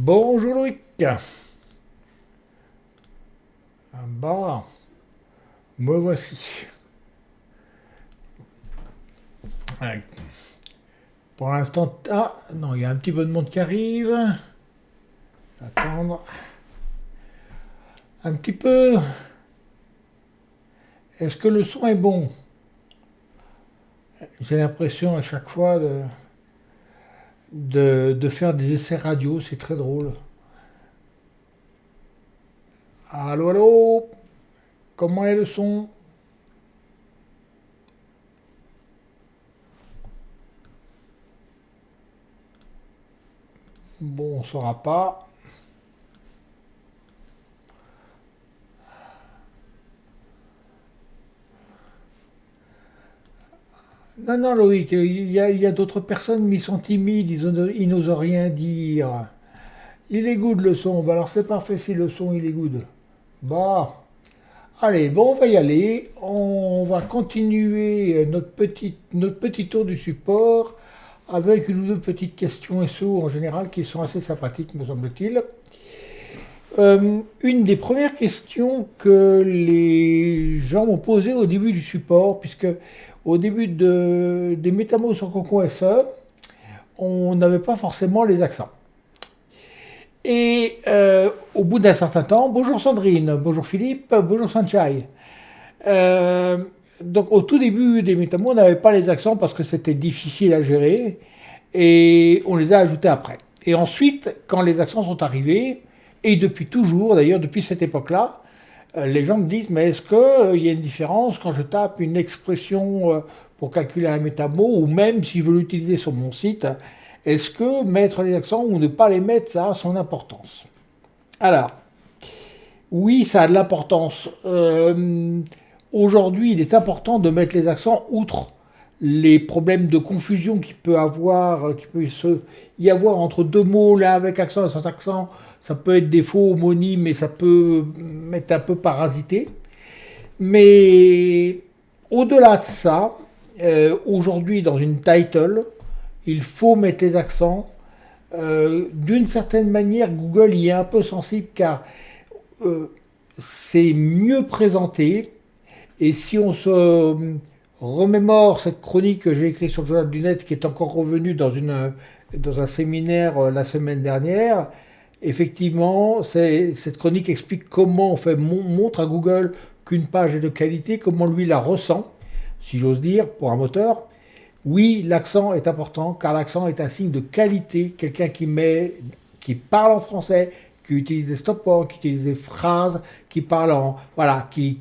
Bonjour Loïc. Bah, me voici. Ouais. Pour l'instant, ah non, il y a un petit peu de monde qui arrive. Attendre un petit peu. Est-ce que le son est bon? J'ai l'impression à chaque fois de faire des essais radio, c'est très drôle. Allô, allô? Comment est le son? Bon, on saura pas. Non, non, Loïc, il y a d'autres personnes, mais ils sont timides, ils n'osent rien dire. Il est good le son. Bah alors c'est parfait si le son il est good. Bah, allez, bon, on va y aller. On va continuer notre petit tour du support avec une ou deux petites questions SO en général qui sont assez sympathiques, me semble-t-il. Une des premières questions que les gens m'ont posées au début du support, puisque au début des métamos sur Concours SE, on n'avait pas forcément les accents. Et au bout d'un certain temps, bonjour Sandrine, bonjour Philippe, bonjour Sanchai. Euh, donc au tout début des métamos, on n'avait pas les accents parce que c'était difficile à gérer et on les a ajoutés après. Et ensuite, quand les accents sont arrivés, et depuis toujours, d'ailleurs depuis cette époque-là, les gens me disent mais est-ce qu'il y a une différence quand je tape une expression pour calculer un métamo ou même si je veux l'utiliser sur mon site, est-ce que mettre les accents ou ne pas les mettre, ça a son importance? Alors, oui, ça a de l'importance. Aujourd'hui, il est important de mettre les accents outre les problèmes de confusion qui peut y avoir entre deux mots, l'un avec accent et sans accent. Ça peut être des faux homonymes et ça peut être un peu parasité. Mais au-delà de ça, aujourd'hui, dans une title, il faut mettre les accents. D'une certaine manière, Google y est un peu sensible car euh, c'est mieux présenté. Et si on se remémore cette chronique que j'ai écrite sur le journal du net, qui est encore revenue dans un séminaire la semaine dernière, effectivement, cette chronique explique comment on montre à Google qu'une page est de qualité, comment lui la ressent, si j'ose dire, pour un moteur. Oui, l'accent est important car l'accent est un signe de qualité. Quelqu'un qui parle en français, qui utilise des stop-words, qui utilise des phrases, qui parle voilà, qui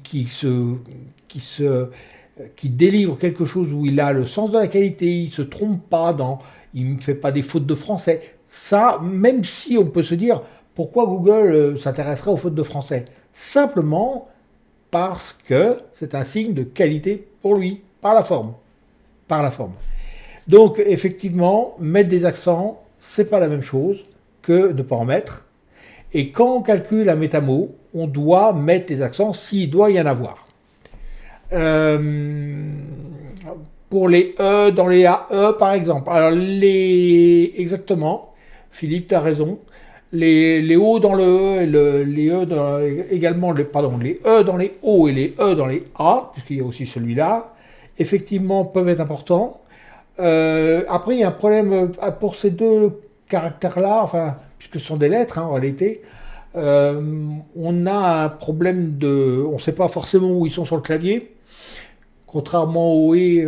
délivre quelque chose où il a le sens de la qualité, il se trompe pas il ne fait pas des fautes de français. Ça, même si on peut se dire pourquoi Google s'intéresserait aux fautes de français, simplement parce que c'est un signe de qualité pour lui, par la forme. Donc effectivement, mettre des accents, c'est pas la même chose que ne pas en mettre. Et quand on calcule un métamo, on doit mettre des accents s'il doit y en avoir. Euh, pour les E dans les AE par exemple. Alors exactement, Philippe, tu as raison. Les O dans le E et les E dans, également les E dans les O et les E dans les A, puisqu'il y a aussi celui-là, effectivement peuvent être importants. Après, il y a un problème pour ces deux caractères-là, enfin, puisque ce sont des lettres en réalité. On a un problème on ne sait pas forcément où ils sont sur le clavier, contrairement au et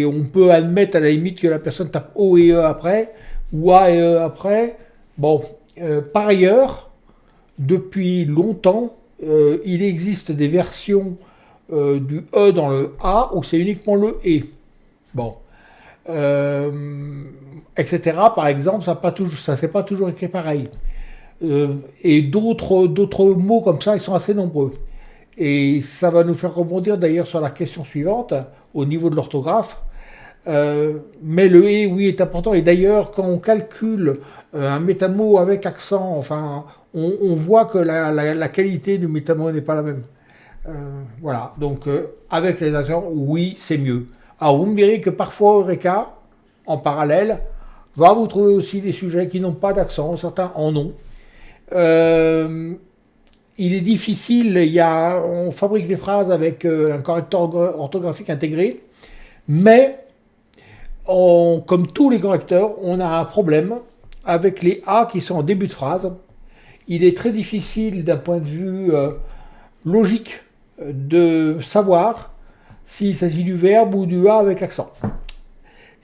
on peut admettre à la limite que la personne tape O et E après, ou A et E après. Bon, par ailleurs, depuis longtemps, il existe des versions du E dans le A où c'est uniquement le E. Bon, euh, etc. Par exemple, ça s'est pas toujours écrit pareil. Et d'autres mots comme ça, ils sont assez nombreux. Et ça va nous faire rebondir d'ailleurs sur la question suivante, au niveau de l'orthographe. Mais le et, oui, est important. Et d'ailleurs, quand on calcule un métamo avec accent, enfin, on voit que la qualité du métamo n'est pas la même. Voilà. Donc, avec les accents, oui, c'est mieux. Alors, vous me direz que parfois, Eureka, en parallèle, va vous trouver aussi des sujets qui n'ont pas d'accent, certains en ont. Euh, il est difficile, on fabrique des phrases avec un correcteur orthographique intégré, mais comme tous les correcteurs, on a un problème avec les A qui sont en début de phrase. Il est très difficile d'un point de vue logique de savoir s'il s'agit du verbe ou du A avec accent.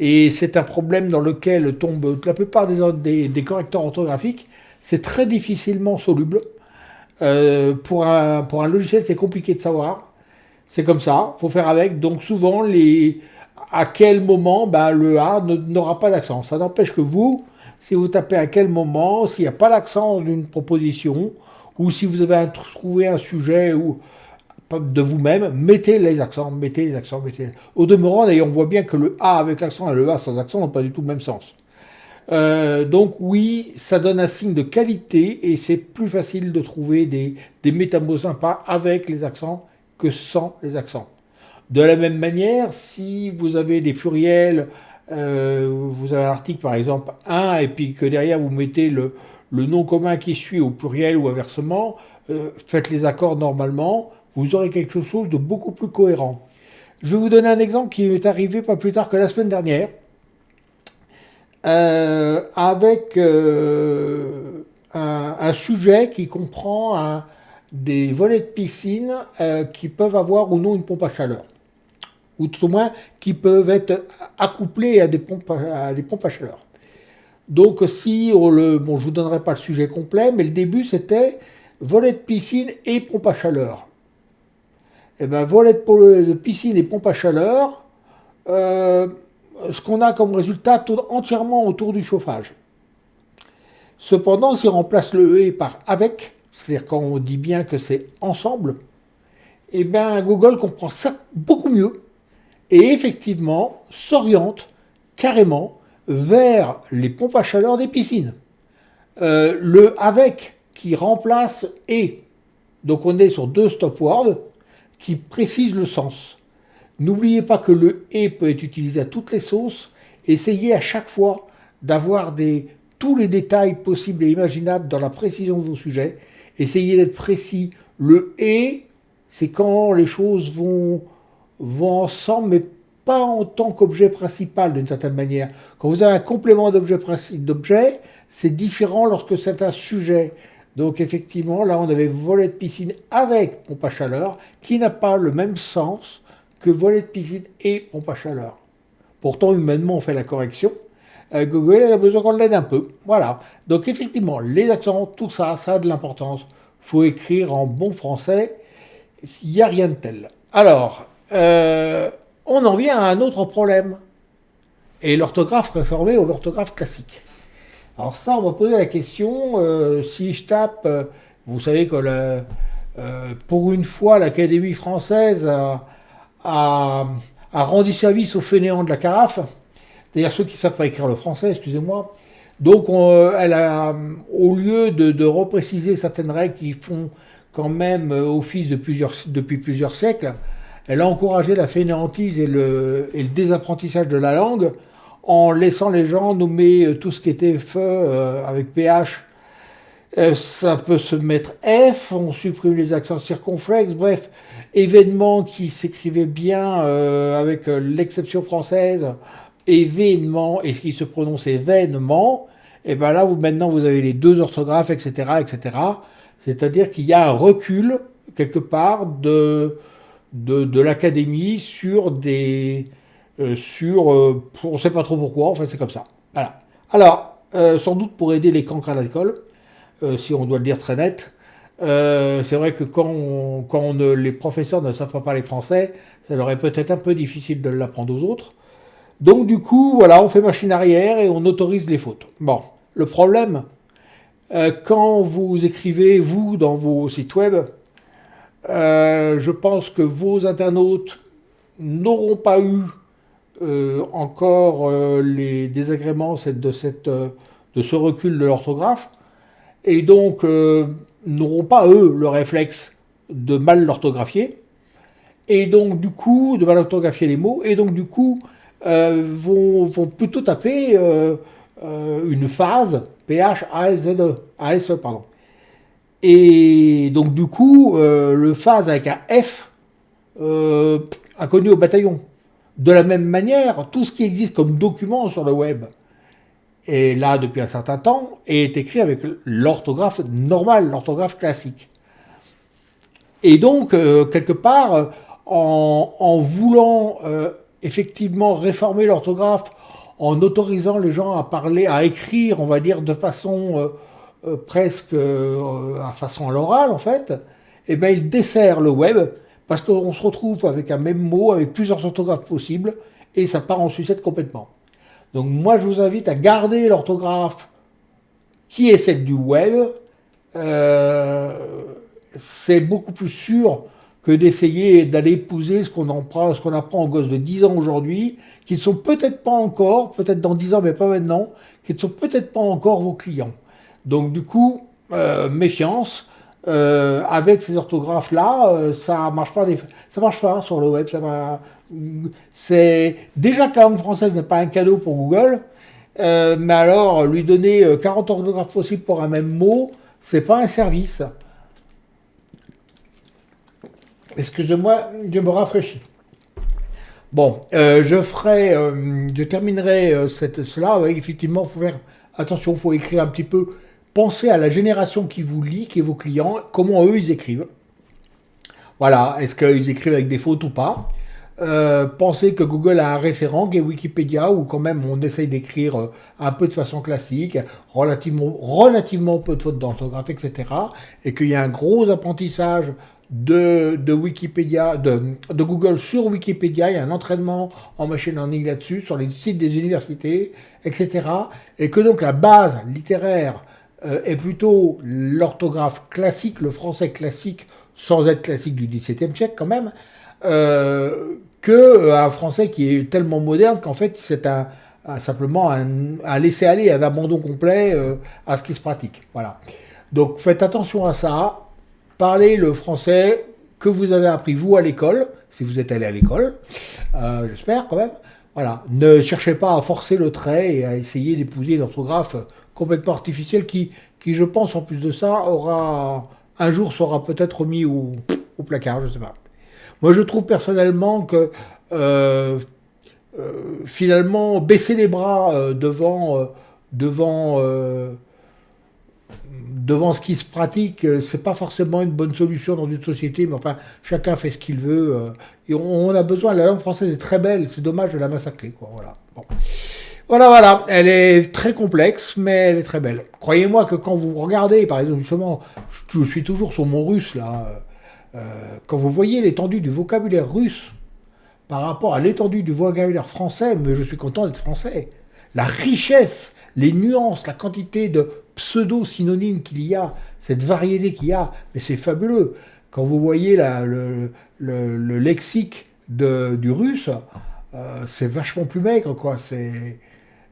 Et c'est un problème dans lequel tombent la plupart des correcteurs orthographiques. C'est très difficilement soluble. Pour un logiciel, c'est compliqué de savoir. C'est comme ça, il faut faire avec. Donc souvent, à quel moment le A n'aura pas d'accent. Ça n'empêche que vous, si vous tapez à quel moment, s'il n'y a pas l'accent d'une proposition, ou si vous avez trouvé un sujet de vous-même, mettez les accents, mettez les accents, mettez. Au demeurant, d'ailleurs, on voit bien que le A avec l'accent et le A sans accent n'ont pas du tout le même sens. Donc oui, ça donne un signe de qualité et c'est plus facile de trouver des métamots sympas avec les accents que sans les accents. De la même manière, si vous avez des pluriels, vous avez un article par exemple 1 et puis que derrière vous mettez le nom commun qui suit au pluriel ou inversement, faites les accords normalement, vous aurez quelque chose de beaucoup plus cohérent. Je vais vous donner un exemple qui m'est arrivé pas plus tard que la semaine dernière. Avec un sujet qui comprend des volets de piscine qui peuvent avoir ou non une pompe à chaleur, ou tout au moins qui peuvent être accouplés à des pompes à chaleur. Donc si je ne vous donnerai pas le sujet complet, mais le début c'était volet de piscine et pompe à chaleur. Et bien volet de piscine et pompe à chaleur, ce qu'on a comme résultat tourne entièrement autour du chauffage. Cependant, si on remplace le et par avec, c'est-à-dire quand on dit bien que c'est ensemble, eh bien Google comprend ça beaucoup mieux et effectivement s'oriente carrément vers les pompes à chaleur des piscines. Le avec qui remplace et, donc on est sur deux stop words qui précisent le sens. N'oubliez pas que le « et » peut être utilisé à toutes les sauces. Essayez à chaque fois d'avoir tous les détails possibles et imaginables dans la précision de vos sujets. Essayez d'être précis. Le « et », c'est quand les choses vont ensemble, mais pas en tant qu'objet principal d'une certaine manière. Quand vous avez un complément d'objet, c'est différent lorsque c'est un sujet. Donc effectivement, là on avait volet de piscine avec pompe à chaleur, qui n'a pas le même sens que volet de piscine et pompe à chaleur. Pourtant, humainement, on fait la correction. Google a besoin qu'on l'aide un peu. Voilà. Donc, effectivement, les accents, tout ça, ça a de l'importance. Il faut écrire en bon français. Il n'y a rien de tel. Alors, on en vient à un autre problème. Et l'orthographe réformée ou l'orthographe classique. Alors ça, on va poser la question, si je tape, vous savez que pour une fois, l'Académie française a rendu service aux fainéants de la carafe, c'est-à-dire ceux qui ne savent pas écrire le français, excusez-moi. Donc, elle a, au lieu de repréciser certaines règles qui font quand même office depuis plusieurs siècles, elle a encouragé la fainéantise et le désapprentissage de la langue en laissant les gens nommer tout ce qui était feu avec PH. Ça peut se mettre F, on supprime les accents circonflexes, bref, événement qui s'écrivait bien avec l'exception française, événement, et ce qui se prononce événement, et bien là, maintenant, vous avez les deux orthographes, etc., etc. C'est-à-dire qu'il y a un recul, quelque part, de l'académie sur on ne sait pas trop pourquoi, enfin, c'est comme ça. Voilà. Alors, sans doute pour aider les cancres à l'école, si on doit le dire très net. C'est vrai que les professeurs ne savent pas parler français, ça leur est peut-être un peu difficile de l'apprendre aux autres. Donc du coup, voilà, on fait machine arrière et on autorise les fautes. Bon, le problème, quand vous écrivez, vous, dans vos sites web, je pense que vos internautes n'auront pas eu encore les désagréments de ce recul de l'orthographe, et donc n'auront pas, eux, le réflexe de mal l'orthographier, et donc du coup, de mal orthographier les mots, et donc du coup, vont plutôt taper une phase, PH, ASE, pardon. Et donc du coup, le phase avec un F inconnu au bataillon. De la même manière, tout ce qui existe comme document sur le web, et là depuis un certain temps, est écrit avec l'orthographe normale, l'orthographe classique. Et donc, quelque part, en voulant effectivement réformer l'orthographe, en autorisant les gens à parler, à écrire, on va dire, de façon presque à façon à l'oral, en fait, eh bien, il dessert le web, parce qu'on se retrouve avec un même mot, avec plusieurs orthographes possibles, et ça part en sucette complètement. Donc moi, je vous invite à garder l'orthographe qui est celle du web. Euh, c'est beaucoup plus sûr que d'essayer d'aller épouser ce qu'on apprend aux gosses de 10 ans aujourd'hui, qui ne sont peut-être pas encore, peut-être dans 10 ans, mais pas maintenant, qui ne sont peut-être pas encore vos clients. Donc du coup, méfiance. Avec ces orthographes-là, ça marche pas, ça marche pas sur le web. C'est déjà que la langue française n'est pas un cadeau pour Google, mais alors lui donner 40 orthographes possibles pour un même mot, c'est pas un service. Excusez-moi, je me rafraîchis. Bon, je terminerai cela. Ouais, effectivement, il faut faire attention, il faut écrire un petit peu. Pensez à la génération qui vous lit, qui est vos clients, comment eux ils écrivent. Voilà, est-ce qu'ils écrivent avec des fautes ou pas. Pensez que Google a un référent qui est Wikipédia, où quand même on essaye d'écrire un peu de façon classique, relativement peu de fautes d'orthographe, etc. Et qu'il y a un gros apprentissage de Wikipédia, de Google sur Wikipédia, il y a un entraînement en machine learning là-dessus, sur les sites des universités, etc. Et que donc la base littéraire est plutôt l'orthographe classique, le français classique, sans être classique du XVIIe siècle quand même, qu'un français qui est tellement moderne qu'en fait c'est simplement un laisser-aller, un abandon complet à ce qui se pratique. Voilà. Donc faites attention à ça. Parlez le français que vous avez appris vous à l'école, si vous êtes allé à l'école, j'espère quand même. Voilà. Ne cherchez pas à forcer le trait et à essayer d'épouser l'orthographe complètement artificielle qui, je pense, en plus de ça, un jour sera peut-être remis au placard, je ne sais pas. Moi, je trouve personnellement que finalement, baisser les bras devant ce qui se pratique, c'est pas forcément une bonne solution dans une société, mais enfin, chacun fait ce qu'il veut. Et on a besoin, la langue française est très belle, c'est dommage de la massacrer, quoi. Voilà. Bon. Voilà, elle est très complexe, mais elle est très belle. Croyez-moi que quand vous regardez, par exemple, justement, je suis toujours sur mon russe, là, quand vous voyez l'étendue du vocabulaire russe par rapport à l'étendue du vocabulaire français, mais je suis content d'être français. La richesse, les nuances, la quantité de pseudo-synonymes qu'il y a, cette variété qu'il y a, mais c'est fabuleux. Quand vous voyez le lexique du russe, c'est vachement plus maigre, quoi.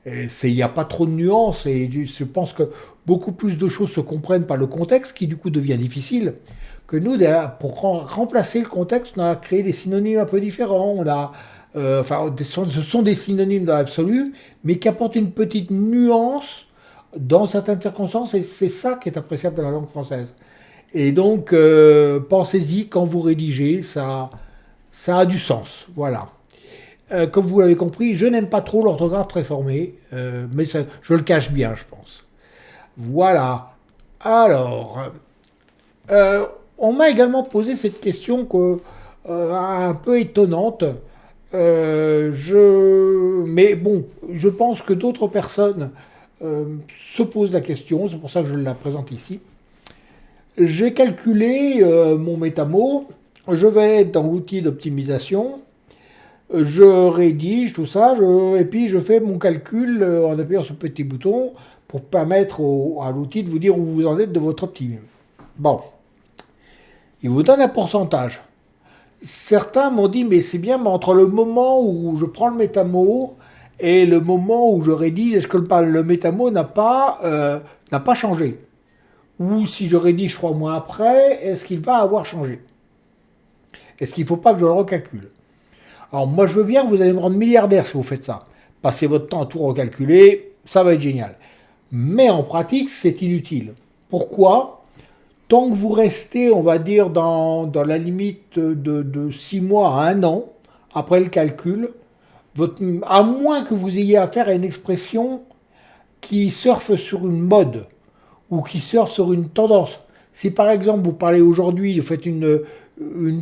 Il n'y a pas trop de nuances et je pense que beaucoup plus de choses se comprennent par le contexte qui du coup devient difficile que nous, pour remplacer le contexte, on a créé des synonymes un peu différents. Ce sont des synonymes dans l'absolu, mais qui apportent une petite nuance dans certaines circonstances et c'est ça qui est appréciable dans la langue française. Et donc, pensez-y quand vous rédigez, ça a du sens. Voilà. Comme vous l'avez compris, je n'aime pas trop l'orthographe préformée, mais je le cache bien, je pense. Voilà. Alors, on m'a également posé cette question un peu étonnante. Mais bon, je pense que d'autres personnes se posent la question, c'est pour ça que je la présente ici. J'ai calculé mon métamo, je vais être dans l'outil d'optimisation. Je rédige tout ça, et puis je fais mon calcul en appuyant sur le petit bouton pour permettre à l'outil de vous dire où vous en êtes de votre optimisme. Bon, il vous donne un pourcentage. Certains m'ont dit, mais c'est bien, mais entre le moment où je prends le métamo et le moment où je rédige, est-ce que le métamo n'a pas changé? Ou si je rédige 3 mois après, est-ce qu'il va avoir changé? Est-ce qu'il ne faut pas que je le recalcule? Alors moi je veux bien, vous allez me rendre milliardaire si vous faites ça. Passez votre temps à tout recalculer, ça va être génial. Mais en pratique, c'est inutile. Pourquoi? tant que vous restez, on va dire, dans la limite de 6 mois à 1 an, après le calcul, à moins que vous ayez affaire à une expression qui surfe sur une mode ou qui surfe sur une tendance. Si par exemple vous parlez aujourd'hui, vous faites une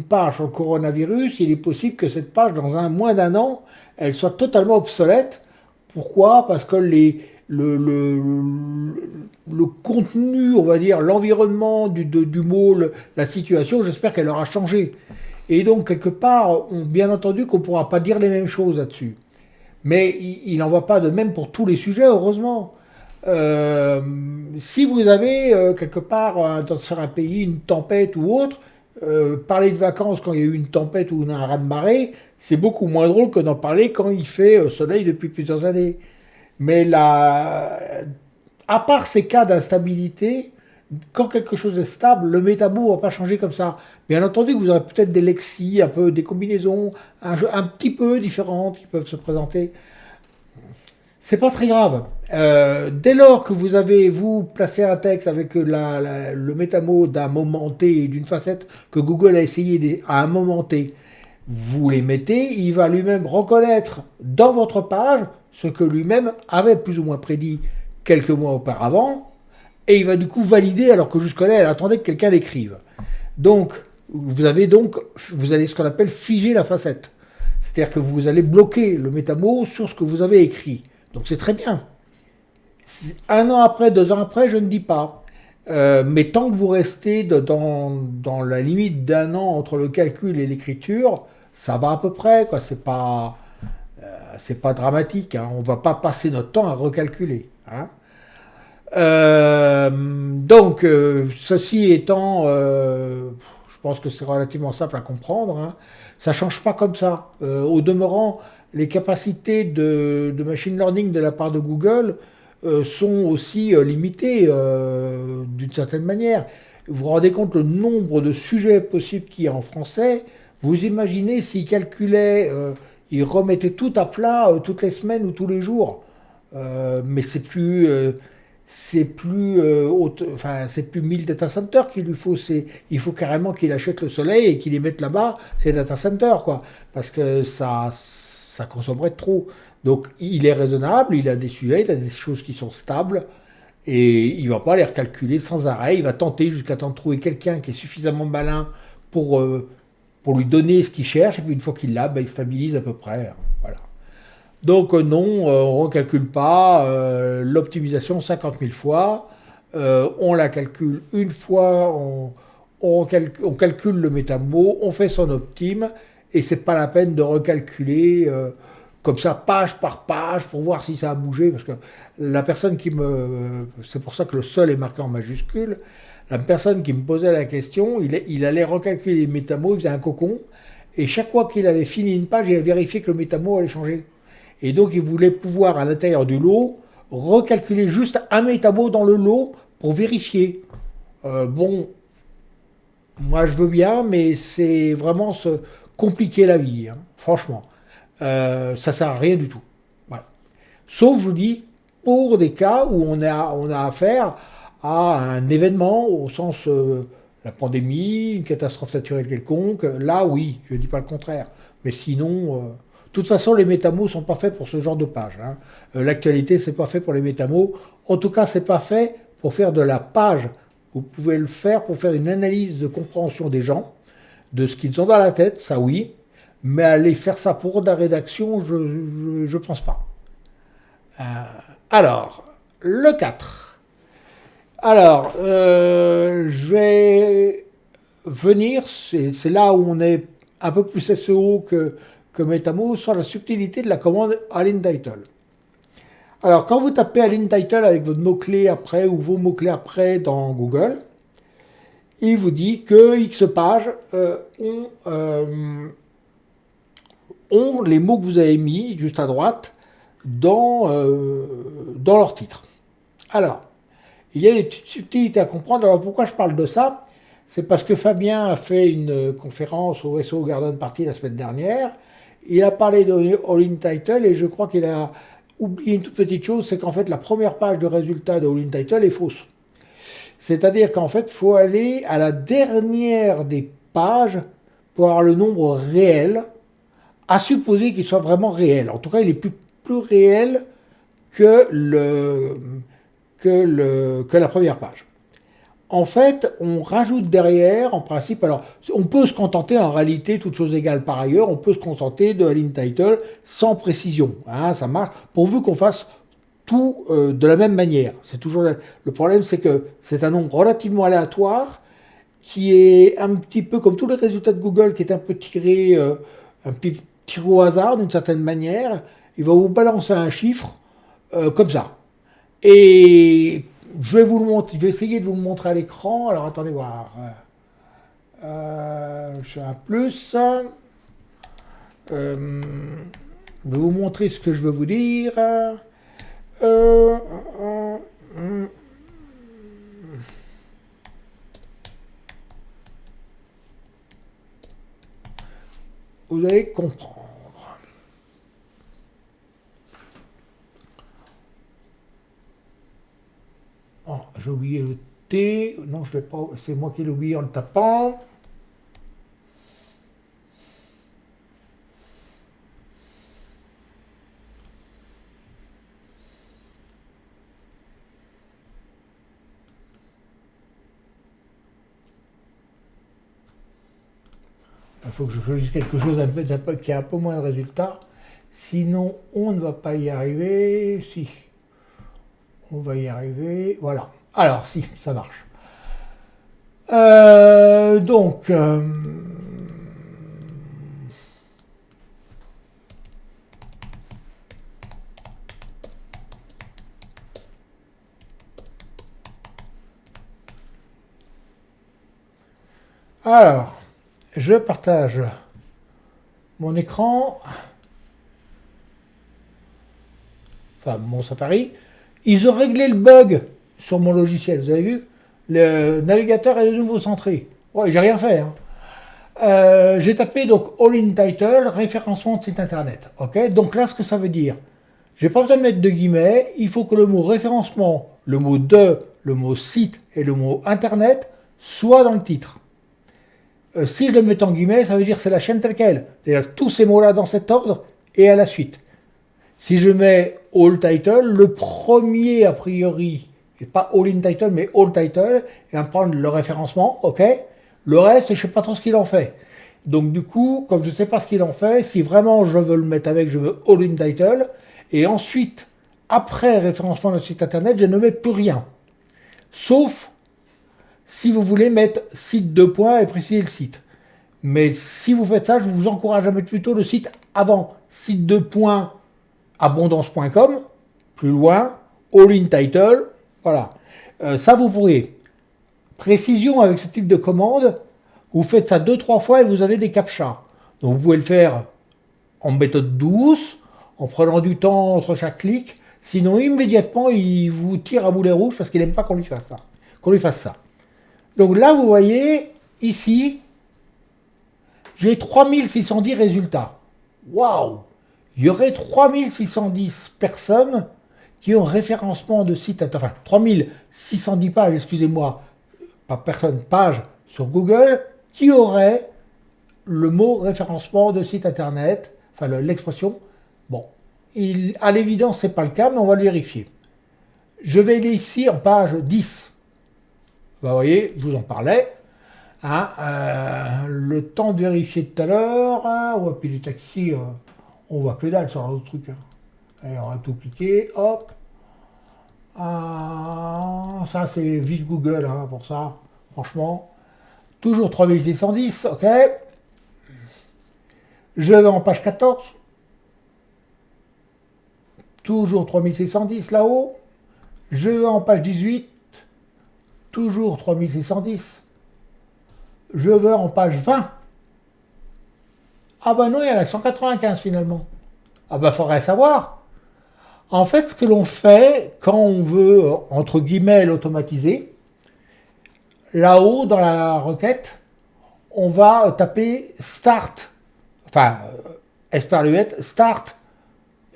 page sur le coronavirus, il est possible que cette page, dans moins d'1 an, elle soit totalement obsolète. Pourquoi? Parce que le contenu, on va dire, l'environnement du mot, la situation, j'espère qu'elle aura changé. Et donc, quelque part, bien entendu qu'on ne pourra pas dire les mêmes choses là-dessus. Mais il n'en va pas de même pour tous les sujets, heureusement. Si vous avez quelque part sur un pays une tempête ou autre, parler de vacances quand il y a eu une tempête ou un raz-de-marée, c'est beaucoup moins drôle que d'en parler quand il fait soleil depuis plusieurs années. Mais à part ces cas d'instabilité, quand quelque chose est stable, le métabo ne va pas changer comme ça. Bien entendu que vous aurez peut-être des lexies, un peu des combinaisons, un petit peu différentes qui peuvent se présenter. C'est pas très grave. Dès lors que vous placez un texte avec le métamo d'un moment T et d'une facette que Google a essayé à un moment T, vous les mettez, il va lui-même reconnaître dans votre page ce que lui-même avait plus ou moins prédit quelques mois auparavant, et il va du coup valider alors que jusque-là, elle attendait que quelqu'un l'écrive. Donc, vous allez ce qu'on appelle figer la facette. C'est-à-dire que vous allez bloquer le métamo sur ce que vous avez écrit. Donc c'est très bien. 1 an après, 2 ans après, je ne dis pas. Mais tant que vous restez dans la limite d'1 an entre le calcul et l'écriture, ça va à peu près, quoi. C'est pas dramatique. Hein. On ne va pas passer notre temps à recalculer. Hein. Donc, ceci étant, je pense que c'est relativement simple à comprendre. Hein. Ça ne change pas comme ça. Au demeurant, les capacités de machine learning de la part de Google sont aussi limitées d'une certaine manière. Vous vous rendez compte le nombre de sujets possibles qu'il y a en français. Vous imaginez s'il calculait, il remettait tout à plat toutes les semaines ou tous les jours. Mais c'est plus 1000 data centers qu'il lui faut. Il faut carrément qu'il achète le soleil et qu'il les mette là-bas, ces data centers, quoi. Parce que ça consommerait trop. Donc il est raisonnable, il a des sujets, il a des choses qui sont stables, et il ne va pas les recalculer sans arrêt. Il va tenter jusqu'à temps de trouver quelqu'un qui est suffisamment malin pour lui donner ce qu'il cherche, et puis une fois qu'il l'a, il stabilise à peu près. Voilà. Donc non, on ne recalcule pas l'optimisation 50 000 fois, on la calcule une fois, on calcule le métamo, on fait son optime, et c'est pas la peine de recalculer comme ça page par page pour voir si ça a bougé, parce que la personne c'est pour ça que le seul est marqué en majuscule, la personne qui me posait la question, il allait recalculer les métamos, il faisait un cocon, et chaque fois qu'il avait fini une page, il a vérifié que le métamo allait changer. Et donc il voulait pouvoir à l'intérieur du lot recalculer juste un métamo dans le lot pour vérifier. Bon, moi je veux bien, mais c'est vraiment se compliquer la vie, hein, franchement. Ça sert à rien du tout. Voilà. Sauf, je vous dis, pour des cas où on a affaire à un événement au sens la pandémie, une catastrophe naturelle quelconque, là oui, je ne dis pas le contraire. Mais sinon, de toute façon, les métamos ne sont pas faits pour ce genre de page. Hein. L'actualité, c'est pas fait pour les métamos. En tout cas, c'est pas fait pour faire de la page. Vous pouvez le faire pour faire une analyse de compréhension des gens, de ce qu'ils ont dans la tête, ça oui. Mais aller faire ça pour de la rédaction, je ne pense pas. Alors, le 4. Alors, je vais venir, c'est là où on est un peu plus SEO que Metamo, sur la subtilité de la commande align title. Alors, quand vous tapez align title avec votre mot-clé après ou vos mots-clés après dans Google, il vous dit que X pages ont les mots que vous avez mis juste à droite dans leur titre. Alors, il y a des petites subtilités à comprendre. Alors pourquoi je parle de ça? C'est parce que Fabien a fait une conférence au SEO Garden Party la semaine dernière. Il a parlé de All-in Title et je crois qu'il a oublié une toute petite chose, c'est qu'en fait la première page de résultat de All-in Title est fausse. C'est-à-dire qu'en fait, il faut aller à la dernière des pages pour avoir le nombre réel, à supposer qu'il soit vraiment réel. En tout cas, il est plus réel que, que la première page. En fait, on rajoute derrière, en principe, alors on peut se contenter, en réalité, toutes choses égales par ailleurs, on peut se contenter de align title sans précision, hein, ça marche, pourvu qu'on fasse tout de la même manière. C'est toujours le problème, c'est que c'est un nombre relativement aléatoire qui est un petit peu comme tous les résultats de Google, qui est un peu tiré, un peu tiré au hasard d'une certaine manière. Il va vous balancer un chiffre comme ça. Et je vais vous le montrer, je vais essayer de vous le montrer à l'écran. Alors attendez voir. Je fais un plus. Je vais vous montrer ce que je veux vous dire. Vous allez comprendre. Oh, j'ai oublié le T. Non, je l'ai pas. C'est moi qui l'ai oublié en le tapant. Il faut que je choisisse quelque chose qui a un peu moins de résultats. Sinon, on ne va pas y arriver. Si. On va y arriver. Voilà. Alors, si, ça marche. Donc. Alors, je partage mon écran, enfin mon Safari. Ils ont réglé le bug sur mon logiciel, vous avez vu? Le navigateur est de nouveau centré. Ouais, j'ai rien fait. Hein. J'ai tapé donc All in Title, référencement de site internet. Ok, donc là, ce que ça veut dire, j'ai pas besoin de mettre de guillemets. Il faut que le mot référencement, le mot de, le mot site et le mot internet soient dans le titre. Si je le mets en guillemets, ça veut dire que c'est la chaîne telle quelle. C'est-à-dire tous ces mots-là dans cet ordre et à la suite. Si je mets All Title, le premier a priori, et pas All in Title, mais All Title, et va prendre le référencement, ok. Le reste, je ne sais pas trop ce qu'il en fait. Donc du coup, comme je ne sais pas ce qu'il en fait, si vraiment je veux le mettre avec, je veux All in Title, et ensuite, après référencement de site internet, je ne mets plus rien. Sauf si vous voulez mettre site 2 points et préciser le site. Mais si vous faites ça, je vous encourage à mettre plutôt le site avant. Site 2 points abondance.com, plus loin, all in title, voilà. Ça vous pourrez. Précision avec ce type de commande, vous faites ça 2-3 fois et vous avez des captchas. Donc vous pouvez le faire en méthode douce, en prenant du temps entre chaque clic, sinon immédiatement il vous tire à boulet rouge parce qu'il n'aime pas qu'on lui fasse ça. Donc là, vous voyez, ici, j'ai 3610 résultats. Waouh! Il y aurait 3610 personnes qui ont référencement de site, enfin 3610 pages, excusez-moi, pas personnes, pages sur Google, qui auraient le mot référencement de site internet, enfin l'expression. Bon, à l'évidence, ce n'est pas le cas, mais on va le vérifier. Je vais aller ici en page 10. Vous voyez, je vous en parlais. Hein, le temps de vérifier tout à l'heure. Ouais, puis les taxis, on voit que dalle sur l'autre truc. Hein. Allez, on va tout cliquer. Hop. Ça, c'est vive Google hein, pour ça. Franchement. Toujours 3610. OK. Je vais en page 14. Toujours 3610 là-haut. Je vais en page 18. Toujours 3610. Je vais en page 20. Ah ben non, il y en a 195 finalement. Ah ben faudrait savoir. En fait, ce que l'on fait quand on veut, entre guillemets, l'automatiser, là-haut dans la requête, on va taper start, enfin, esperluette, start,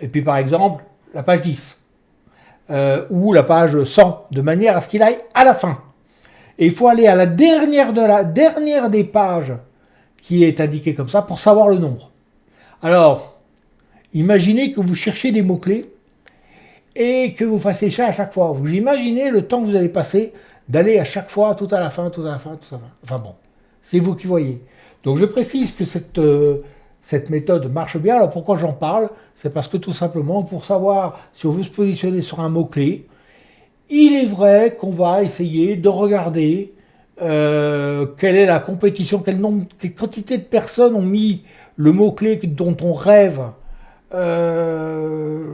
et puis par exemple, la page 10, ou la page 100, de manière à ce qu'il aille à la fin. Et il faut aller à la dernière des pages qui est indiquée comme ça pour savoir le nombre. Alors, imaginez que vous cherchez des mots-clés et que vous fassiez ça à chaque fois. Vous imaginez le temps que vous allez passer d'aller à chaque fois, tout à la fin, tout à la fin, tout à la fin. Enfin bon, c'est vous qui voyez. Donc je précise que cette méthode marche bien. Alors pourquoi j'en parle? C'est parce que tout simplement, pour savoir si on veut se positionner sur un mot-clé, il est vrai qu'on va essayer de regarder quelle est la compétition, quelle quantité de personnes ont mis le mot-clé dont on rêve, euh,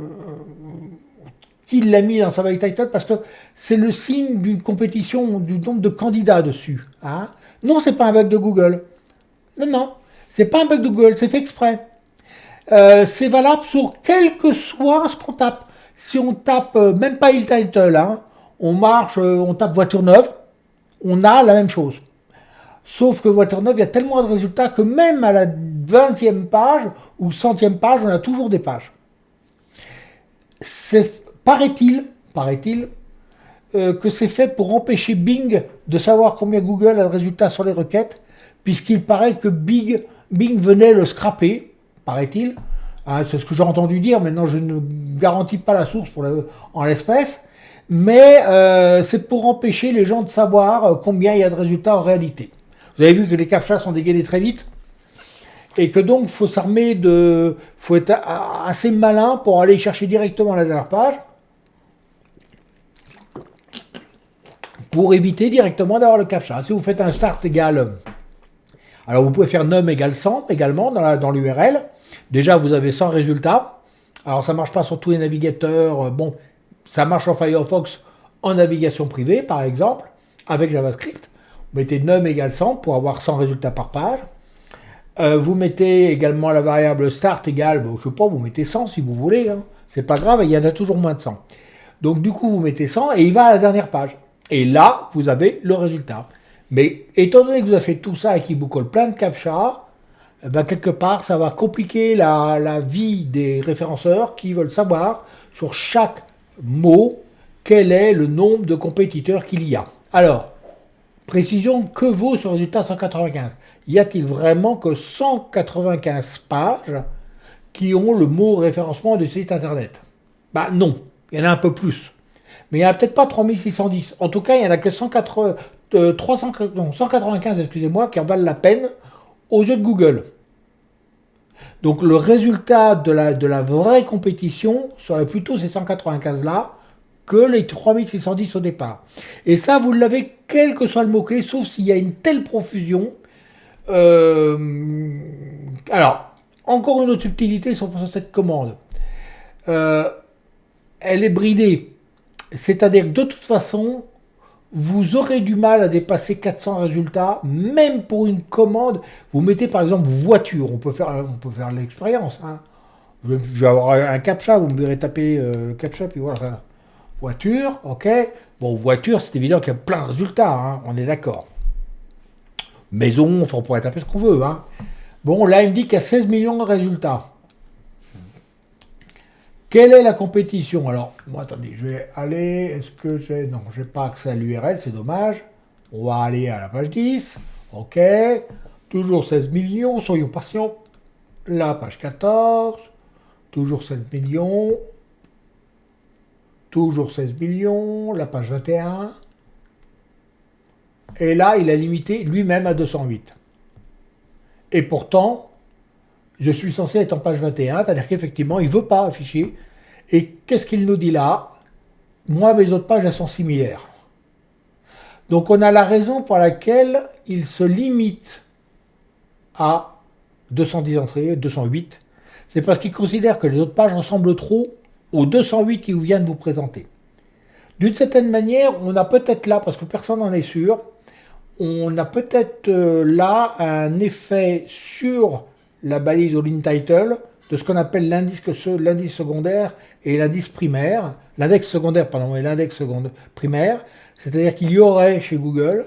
qui l'a mis dans sa by title, parce que c'est le signe d'une compétition, du nombre de candidats dessus. Hein. Non, c'est pas un bug de Google. Non, non, c'est pas un bug de Google, c'est fait exprès. C'est valable sur quel que soit ce qu'on tape. Si on tape, même pas il title, hein, on marche, on tape voiture neuve, on a la même chose. Sauf que voiture neuve, il y a tellement de résultats que même à la 20e page ou 100e page, on a toujours des pages. Paraît-il, que c'est fait pour empêcher Bing de savoir combien Google a de résultats sur les requêtes, puisqu'il paraît que Bing venait le scraper, paraît-il. Hein, c'est ce que j'ai entendu dire. Maintenant, je ne garantis pas la source en l'espèce, mais c'est pour empêcher les gens de savoir combien il y a de résultats en réalité. Vous avez vu que les CAPTCHA sont dégainés très vite, et que donc faut être assez malin pour aller chercher directement la dernière page, pour éviter directement d'avoir le CAPTCHA. Si vous faites un start égal, alors vous pouvez faire num égale 100 également dans l'URL. Déjà, vous avez 100 résultats. Alors, ça ne marche pas sur tous les navigateurs. Bon, ça marche en Firefox en navigation privée, par exemple, avec JavaScript. Vous mettez num égale 100 pour avoir 100 résultats par page. Vous mettez également la variable start égale, je sais pas, vous mettez 100 si vous voulez. Hein. C'est pas grave, il y en a toujours moins de 100. Donc, du coup, vous mettez 100 et il va à la dernière page. Et là, vous avez le résultat. Mais étant donné que vous avez fait tout ça et qu'il vous colle plein de CAPTCHA, ben quelque part, ça va compliquer la vie des référenceurs qui veulent savoir sur chaque mot quel est le nombre de compétiteurs qu'il y a. Alors, précision, que vaut ce résultat 195? Y a-t-il vraiment que 195 pages qui ont le mot référencement du site internet? Ben non, il y en a un peu plus. Mais il n'y en a peut-être pas 3610. En tout cas, il n'y en a que 195, excusez-moi, qui en valent la peine aux yeux de Google. Donc le résultat de la vraie compétition serait plutôt ces 195-là que les 3610 au départ. Et ça, vous l'avez quel que soit le mot-clé, sauf s'il y a une telle profusion. Alors, encore une autre subtilité sur cette commande. Elle est bridée. C'est-à-dire que de toute façon, vous aurez du mal à dépasser 400 résultats, même pour une commande. Vous mettez par exemple voiture, on peut faire l'expérience. Hein. Je vais avoir un CAPTCHA, vous me verrez taper CAPTCHA, puis voilà. Voiture, ok. Bon, voiture, c'est évident qu'il y a plein de résultats, hein, on est d'accord. Maison, on pourrait taper ce qu'on veut. Hein. Bon, là, il me dit qu'il y a 16 millions de résultats. Quelle est la compétition? Alors, moi, attendez, je vais aller... Est-ce que j'ai... Non, je n'ai pas accès à l'URL, c'est dommage. On va aller à la page 10. OK. Toujours 16 millions, soyons patients. La page 14. Toujours 7 millions. Toujours 16 millions. La page 21. Et là, il a limité lui-même à 208. Et pourtant... je suis censé être en page 21, c'est-à-dire qu'effectivement, il ne veut pas afficher. Et qu'est-ce qu'il nous dit là? Moi, mes autres pages, elles sont similaires. Donc, on a la raison pour laquelle il se limite à 210 entrées, 208. C'est parce qu'il considère que les autres pages ressemblent trop aux 208 qu'il vient de vous présenter. D'une certaine manière, on a peut-être là, parce que personne n'en est sûr, on a peut-être là un effet sur la balise au link title de ce qu'on appelle l'indice secondaire et l'indice primaire, l'index secondaire pardon et l'index primaire, c'est-à-dire qu'il y aurait chez Google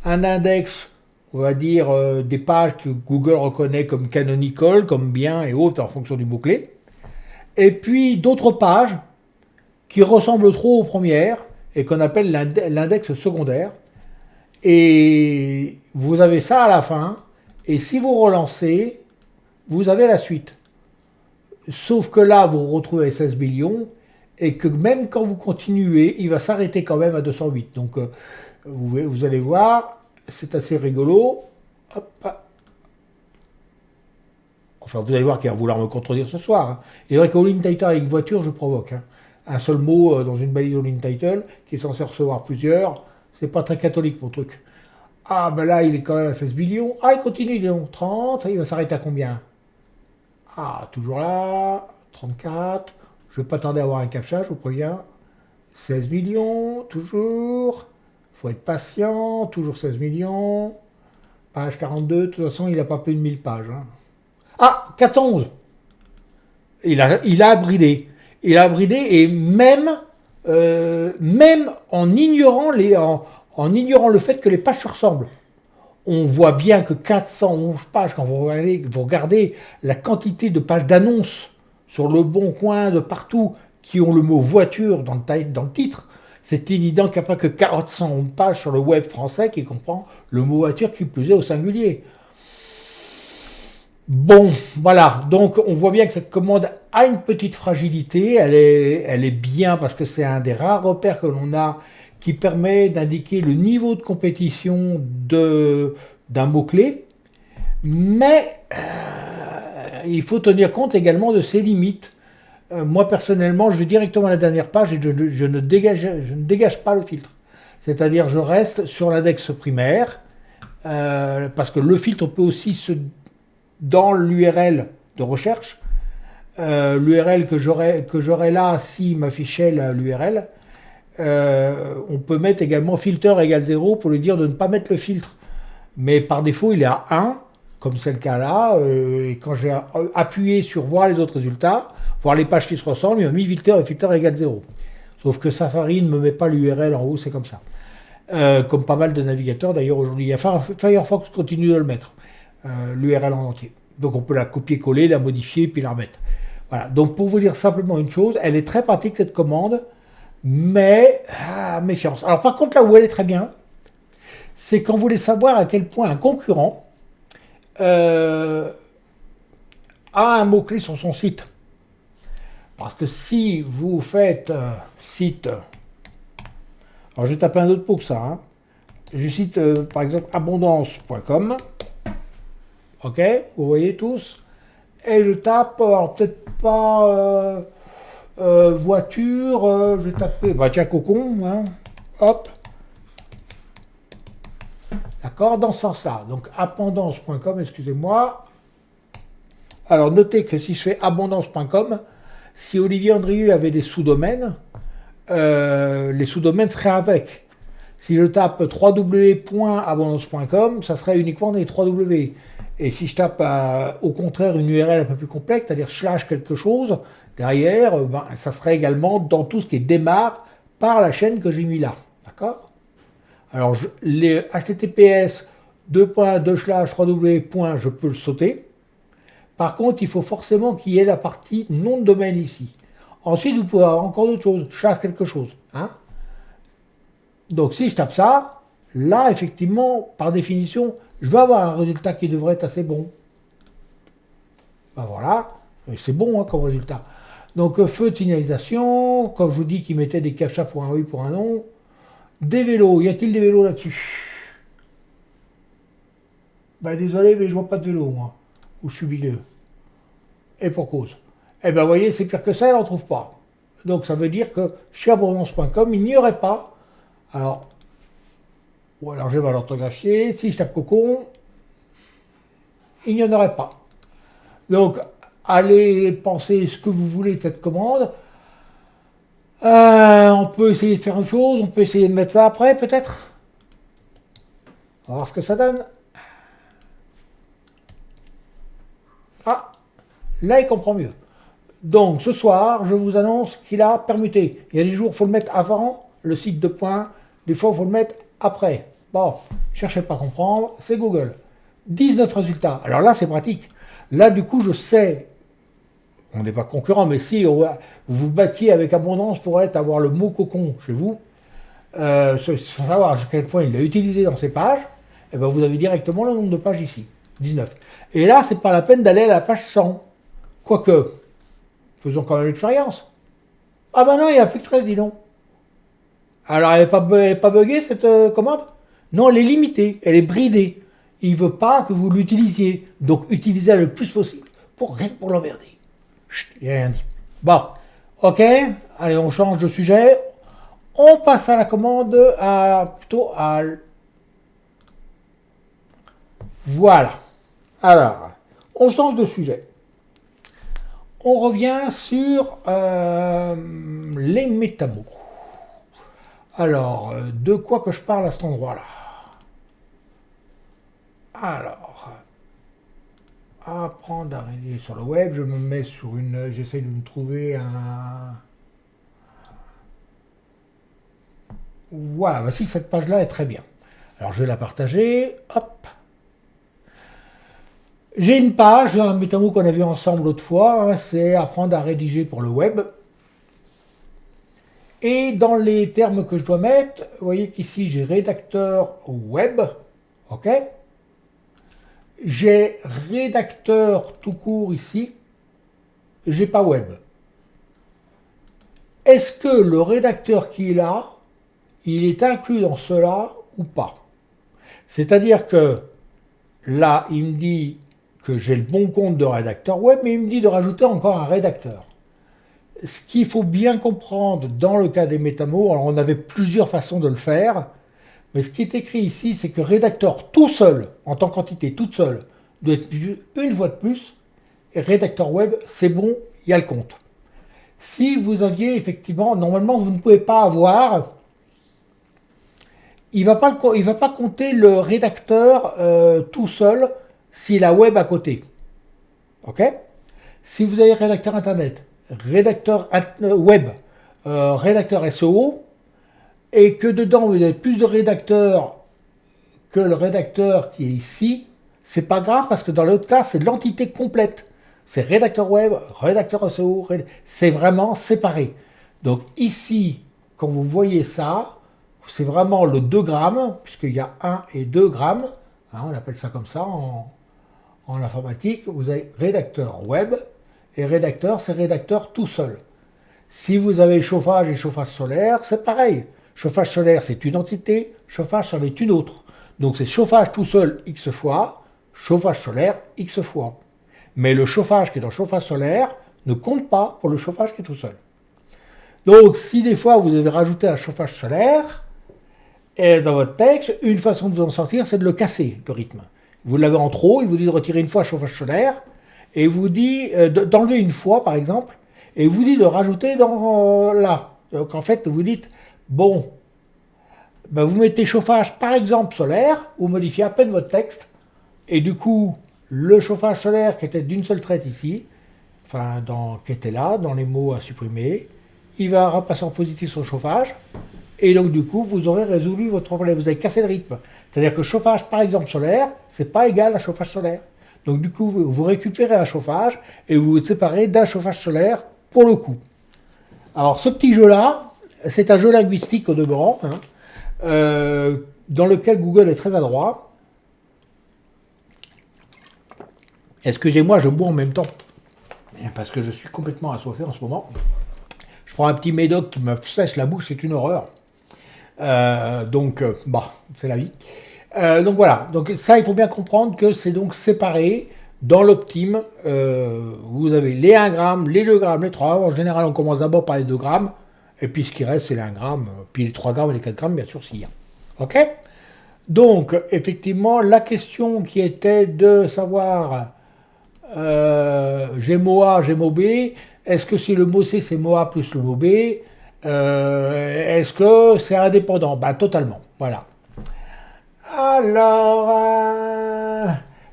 un index, on va dire des pages que Google reconnaît comme canonical, comme bien et autres en fonction du mot-clé, et puis d'autres pages qui ressemblent trop aux premières et qu'on appelle l'index secondaire. Et vous avez ça à la fin. Et si vous relancez, vous avez la suite. Sauf que là, vous retrouvez 16 millions et que même quand vous continuez, il va s'arrêter quand même à 208. Donc, vous allez voir, c'est assez rigolo. Hop. Enfin, vous allez voir qu'il va vouloir me contredire ce soir. Hein. Il est vrai qu'All in Title avec voiture, je provoque. Hein. Un seul mot dans une balise All in Title qui est censé recevoir plusieurs, c'est pas très catholique mon truc. Ah, ben là, il est quand même à 16 millions. Ah, il continue, il est donc 30. Il va s'arrêter à combien? Ah, toujours là, 34. Je vais pas tarder à avoir un captcha, je vous préviens. 16 millions, toujours. Faut être patient, toujours 16 millions. Page 42, de toute façon, il n'a pas plus de 1000 pages. Hein. Ah, 411. Il a bridé. Il a bridé et même en ignorant, en ignorant le fait que les pages se ressemblent. On voit bien que 411 pages, quand vous regardez la quantité de pages d'annonces sur le bon coin, de partout, qui ont le mot voiture dans le titre, c'est évident qu'il n'y a pas que 411 pages sur le web français qui comprend le mot voiture qui plus est au singulier. Bon, voilà, donc on voit bien que cette commande a une petite fragilité, elle est bien parce que c'est un des rares repères que l'on a qui permet d'indiquer le niveau de compétition d'un mot-clé, mais il faut tenir compte également de ses limites. Moi personnellement, je vais directement à la dernière page et je ne dégage pas le filtre. C'est-à-dire je reste sur l'index primaire, parce que le filtre peut aussi dans l'URL de recherche, l'URL que j'aurais là s'il m'affichait l'URL, on peut mettre également filter égale 0 pour lui dire de ne pas mettre le filtre. Mais par défaut, il est à 1, comme c'est le cas là, et quand j'ai appuyé sur voir les autres résultats, voir les pages qui se ressemblent, il m'a mis filter égale 0. Sauf que Safari ne me met pas l'URL en haut, c'est comme ça. Comme pas mal de navigateurs d'ailleurs aujourd'hui. Firefox continue de le mettre, l'URL en entier. Donc on peut la copier-coller, la modifier, puis la remettre. Voilà. Donc pour vous dire simplement une chose, elle est très pratique cette commande, mais méfiance. Alors par contre là où elle est très bien, c'est quand vous voulez savoir à quel point un concurrent a un mot-clé sur son site. Parce que si vous faites site, alors je vais taper un autre mot que ça, hein. Je cite par exemple abondance.com, ok, vous voyez tous, et je tape, alors peut-être pas voiture, je vais taper, bah tiens cocon, hein, hop, d'accord, dans ce sens-là, donc abondance.com, excusez-moi. Alors notez que si je fais abondance.com, si Olivier Andrieux avait des sous-domaines, les sous-domaines seraient avec. Si je tape www.abondance.com, ça serait uniquement des 3W. Et si je tape au contraire une URL un peu plus complexe, c'est-à-dire slash quelque chose, derrière, ça serait également dans tout ce qui démarre par la chaîne que j'ai mis là. D'accord? Alors les HTTPS 2.2/3W. Je peux le sauter. Par contre, il faut forcément qu'il y ait la partie nom de domaine ici. Ensuite, vous pouvez avoir encore d'autres choses, slash quelque chose. Hein? Donc si je tape ça, là, effectivement, par définition, je vais avoir un résultat qui devrait être assez bon. Ben voilà, c'est bon hein, comme résultat. Donc feu de signalisation, comme je vous dis qu'il mettait des captcha pour un oui, pour un non. Des vélos, y a-t-il des vélos là-dessus? Ben désolé, mais je vois pas de vélo, moi. Ou je suis milieu. Et pour cause. Eh ben vous voyez, c'est pire que ça, elle n'en trouve pas. Donc ça veut dire que chez abondance.com, il n'y aurait pas. Alors, ou alors je vais l'orthographier. Si je tape cocon, il n'y en aurait pas. Donc, allez penser ce que vous voulez de cette commande. On peut essayer de faire une chose, on peut essayer de mettre ça après, peut-être. On va voir ce que ça donne. Ah, là, il comprend mieux. Donc, ce soir, je vous annonce qu'il a permuté. Il y a des jours, il faut le mettre avant le site de points. Des fois, il faut le mettre après. Bon, cherchez pas à comprendre, c'est Google. 19 résultats. Alors là, c'est pratique. Là, du coup, je sais, on n'est pas concurrent, mais si vous vous battiez avec abondance pour avoir le mot cocon chez vous, Il faut savoir à quel point il l'a utilisé dans ses pages, et ben vous avez directement le nombre de pages ici, 19. Et là, c'est pas la peine d'aller à la page 100. Quoique, faisons quand même l'expérience. Ah ben non, il n'y a plus que 13, dis donc. Alors, elle n'est pas buggée, cette commande? Non, elle est limitée, elle est bridée. Il ne veut pas que vous l'utilisiez. Donc, utilisez-la le plus possible rien que pour l'emmerder. Chut, il n'a rien dit. Bon, ok, allez, on change de sujet. On passe à la commande, plutôt à... Voilà. Alors, on change de sujet. On revient sur les métamos. Alors, de quoi que je parle à cet endroit-là? Alors, apprendre à rédiger sur le web, je me mets sur une... J'essaie de me trouver un... Voilà, voici cette page-là est très bien. Alors, je vais la partager. Hop. J'ai une page, un métamo qu'on a vu ensemble l'autre fois, hein, c'est apprendre à rédiger pour le web. Et dans les termes que je dois mettre, vous voyez qu'ici j'ai rédacteur web, ok. J'ai rédacteur tout court ici, j'ai pas web. Est-ce que le rédacteur qui est là, il est inclus dans cela ou pas? C'est-à-dire que là, il me dit que j'ai le bon compte de rédacteur web, mais il me dit de rajouter encore un rédacteur. Ce qu'il faut bien comprendre dans le cas des métamos, alors on avait plusieurs façons de le faire, mais ce qui est écrit ici, c'est que rédacteur tout seul, en tant qu'entité toute seule, doit être vu une fois de plus, et rédacteur web, c'est bon, il y a le compte. Si vous aviez effectivement, normalement vous ne pouvez pas avoir, il ne va pas compter le rédacteur tout seul s'il a web à côté. Ok? Si vous avez rédacteur internet, rédacteur web, rédacteur SEO, et que dedans vous avez plus de rédacteurs que le rédacteur qui est ici, c'est pas grave parce que dans l'autre cas, c'est l'entité complète. C'est rédacteur web, rédacteur SEO, c'est vraiment séparé. Donc ici, quand vous voyez ça, c'est vraiment le 2 grammes, puisqu'il y a 1 et 2 grammes, hein, on appelle ça comme ça en informatique. Vous avez rédacteur web, et rédacteur, c'est rédacteur tout seul. Si vous avez chauffage et chauffage solaire, c'est pareil. Chauffage solaire, c'est une entité, chauffage, c'en est une autre. Donc c'est chauffage tout seul X fois, chauffage solaire X fois. Mais le chauffage qui est dans le chauffage solaire ne compte pas pour le chauffage qui est tout seul. Donc si des fois vous avez rajouté un chauffage solaire, et dans votre texte, une façon de vous en sortir, c'est de le casser, le rythme. Vous l'avez en trop, il vous dit de retirer une fois chauffage solaire, et il vous dit d'enlever une fois, par exemple, et il vous dit de rajouter dans là. Donc en fait, vous dites, bon, ben vous mettez chauffage, par exemple, solaire, vous modifiez à peine votre texte, et du coup, le chauffage solaire qui était d'une seule traite ici, enfin, qui était là, dans les mots à supprimer, il va repasser en positif sur le chauffage, et donc du coup, vous aurez résolu votre problème, vous avez cassé le rythme. C'est-à-dire que chauffage, par exemple, solaire, c'est pas égal à chauffage solaire. Donc du coup, vous récupérez un chauffage, et vous vous séparez d'un chauffage solaire pour le coup. Alors ce petit jeu-là, c'est un jeu linguistique au demeurant, hein, dans lequel Google est très adroit. Excusez-moi, je bois en même temps, parce que je suis complètement assoiffé en ce moment. Je prends un petit médoc qui me sèche la bouche, c'est une horreur. Donc, c'est la vie. Donc voilà, donc ça, il faut bien comprendre que c'est donc séparé. Dans l'Optime, vous avez les 1 gramme, les 2 grammes, les 3 grammes. En général, on commence d'abord par les 2 grammes, et puis ce qui reste, c'est les 1 gramme, puis les 3 grammes et les 4 grammes, bien sûr, s'il y a. OK? Donc, effectivement, la question qui était de savoir, j'ai mot A, j'ai mot B, est-ce que si le mot C, c'est mot A plus le mot B, est-ce que c'est indépendant? Totalement, voilà. Alors,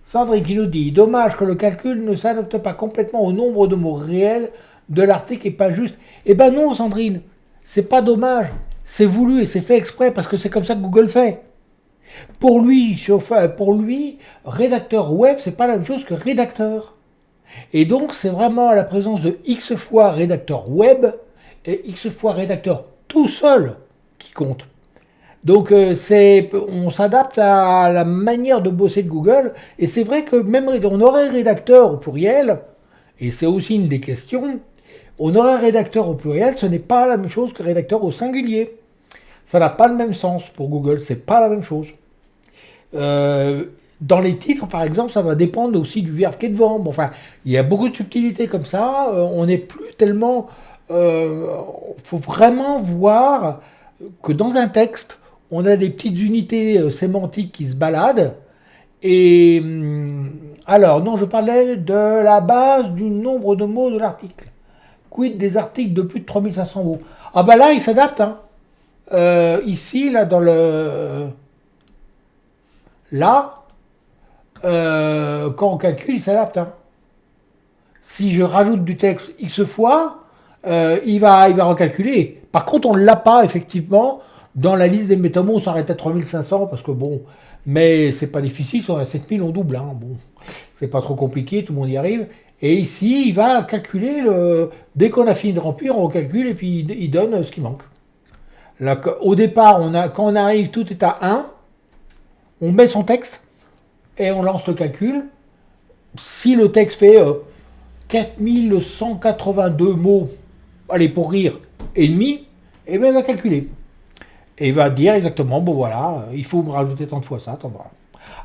Sandrine qui nous dit, dommage que le calcul ne s'adapte pas complètement au nombre de mots réels de l'article et pas juste. Eh ben non, Sandrine, c'est pas dommage, c'est voulu et c'est fait exprès parce que c'est comme ça que Google fait. Pour lui, rédacteur web, c'est pas la même chose que rédacteur. Et donc, c'est vraiment à la présence de X fois rédacteur web et X fois rédacteur tout seul qui compte. Donc on s'adapte à la manière de bosser de Google. Et c'est vrai que même on aurait rédacteur au pluriel, et c'est aussi une des questions, on aurait rédacteur au pluriel, ce n'est pas la même chose que rédacteur au singulier. Ça n'a pas le même sens pour Google, c'est pas la même chose. Euh, dans les titres, par exemple, ça va dépendre aussi du verbe qui est devant. Bon, enfin, il y a beaucoup de subtilités comme ça. On n'est plus tellement. Faut vraiment voir que dans un texte, on a des petites unités sémantiques qui se baladent. Et alors, non, je parlais de la base du nombre de mots de l'article. Quid des articles de plus de 3500 mots? Ah bah là, il s'adapte. Hein. Ici, là, dans le... Là, quand on calcule, il s'adapte. Hein. Si je rajoute du texte X fois, il va recalculer. Par contre, on ne l'a pas, effectivement, dans la liste des métamots, on s'arrête à 3500, parce que bon, mais c'est pas difficile, si on a 7000, on double. Hein. Bon, c'est pas trop compliqué, tout le monde y arrive. Et ici, il va calculer, dès qu'on a fini de remplir, on calcule et puis il donne ce qui manque. Là, au départ, quand on arrive, tout est à 1, on met son texte et on lance le calcul. Si le texte fait 4182 mots, allez, pour rire, et demi, et bien il va calculer. Et il va dire exactement, bon voilà, il faut me rajouter tant de fois ça, tant de fois.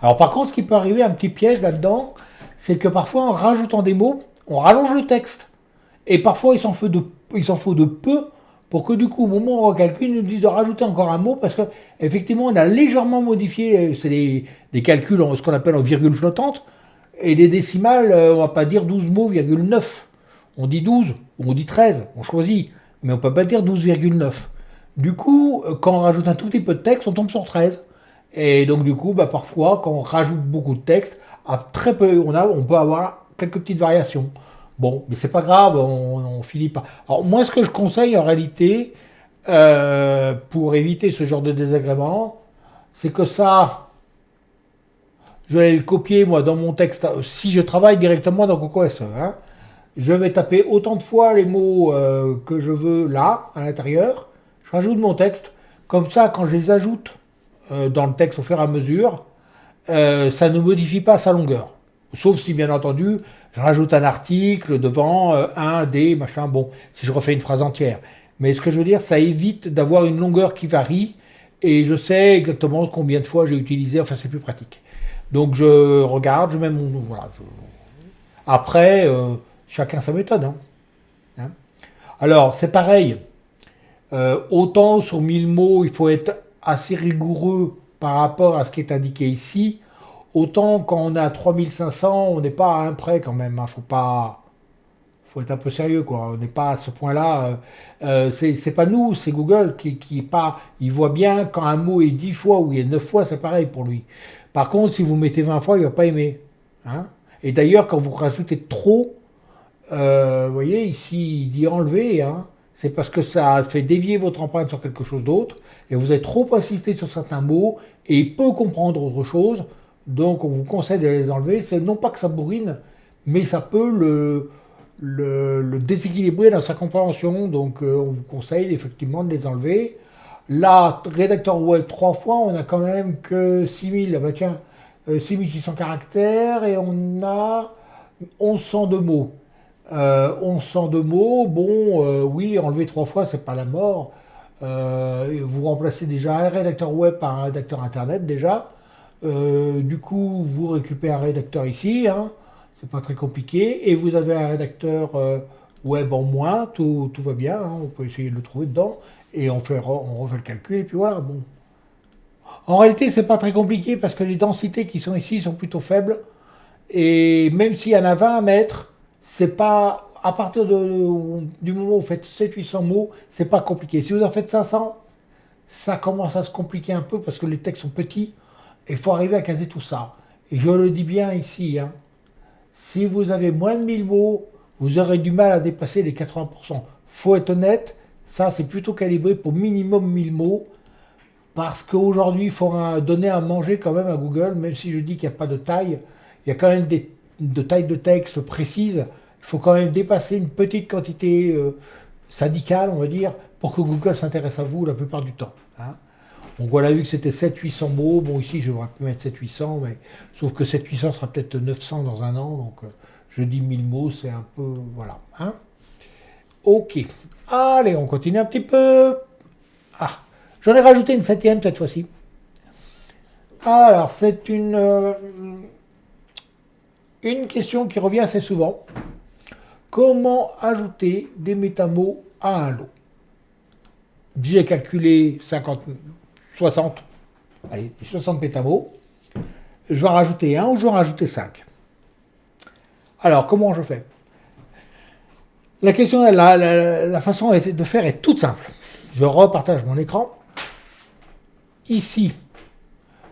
Alors par contre, ce qui peut arriver, un petit piège là-dedans, c'est que parfois en rajoutant des mots, on rallonge le texte. Et parfois il s'en faut de peu pour que du coup, au moment où on recalcule, ils nous disent de rajouter encore un mot parce que effectivement, on a légèrement modifié, c'est des calculs, ce qu'on appelle en virgule flottante, et les décimales, on va pas dire 12 mots, virgule 9. On dit 12, ou on dit 13, on choisit, mais on peut pas dire 12,9. Du coup, quand on rajoute un tout petit peu de texte, on tombe sur 13. Et donc du coup, bah, parfois, quand on rajoute beaucoup de texte, à très peu, on peut avoir quelques petites variations. Bon, mais c'est pas grave, on finit pas. Alors moi, ce que je conseille en réalité, pour éviter ce genre de désagrément, c'est que ça, je vais le copier moi dans mon texte. Si je travaille directement dans CocoSE, hein, je vais taper autant de fois les mots que je veux là, à l'intérieur. Je rajoute mon texte. Comme ça, quand je les ajoute dans le texte au fur et à mesure, ça ne modifie pas sa longueur. Sauf si, bien entendu, je rajoute un article devant, un, des, machin, bon, si je refais une phrase entière. Mais ce que je veux dire, ça évite d'avoir une longueur qui varie, et je sais exactement combien de fois j'ai utilisé, enfin c'est plus pratique. Donc je regarde, je mets mon... Voilà, après, chacun sa méthode. Hein. Hein. Alors, c'est pareil. Autant sur 1000 mots, il faut être assez rigoureux par rapport à ce qui est indiqué ici. Autant quand on est à 3500, on n'est pas à un près quand même. Hein. Faut être un peu sérieux, quoi. On n'est pas à ce point-là. C'est pas nous, c'est Google qui est pas. Il voit bien quand un mot est 10 fois ou il est 9 fois, c'est pareil pour lui. Par contre, si vous mettez 20 fois, il va pas aimer. Hein. Et d'ailleurs, quand vous rajoutez trop, vous voyez, ici, il dit enlever, hein, c'est parce que ça fait dévier votre empreinte sur quelque chose d'autre, et vous avez trop insisté sur certains mots, et il peut comprendre autre chose, donc on vous conseille de les enlever. C'est non pas que ça bourrine, mais ça peut le déséquilibrer dans sa compréhension, donc on vous conseille effectivement de les enlever. Là, rédacteur web 3 fois, on a quand même que 6000, bah tiens, 6600 caractères, et on a 1100 de mots. 1100 de mots, bon, oui, enlever 3 fois, c'est pas la mort. Vous remplacez déjà un rédacteur web par un rédacteur internet déjà. Du coup, vous récupérez un rédacteur ici, hein, c'est pas très compliqué, et vous avez un rédacteur web en moins, tout va bien, hein, on peut essayer de le trouver dedans, et on refait le calcul, et puis voilà, bon. En réalité, c'est pas très compliqué parce que les densités qui sont ici sont plutôt faibles, et même s'il y en a 20 à mettre, c'est pas. À partir du moment où vous faites 700-800 mots, c'est pas compliqué. Si vous en faites 500, ça commence à se compliquer un peu parce que les textes sont petits et il faut arriver à caser tout ça. Et je le dis bien ici, hein, si vous avez moins de 1000 mots, vous aurez du mal à dépasser les 80%. Faut être honnête, ça c'est plutôt calibré pour minimum 1000 mots parce qu'aujourd'hui il faut donner à manger quand même à Google, même si je dis qu'il n'y a pas de taille, il y a quand même de tailles de texte précises. Il faut quand même dépasser une petite quantité syndicale, on va dire, pour que Google s'intéresse à vous la plupart du temps. Hein. Donc on a vu que c'était 700-800 mots. Bon, ici, je devrais mettre 700-800, mais sauf que 700-800 sera peut-être 900 dans un an. Donc je dis 1000 mots, c'est un peu... Voilà. Hein. Ok. Allez, on continue un petit peu. Ah, j'en ai rajouté une 7e cette fois-ci. Alors, c'est une question qui revient assez souvent. Comment ajouter des métamots à un lot? J'ai calculé 60 métamots. Je vais en rajouter un ou je vais en rajouter 5. Alors, comment je fais? La question, la façon de faire est toute simple. Je repartage mon écran. Ici,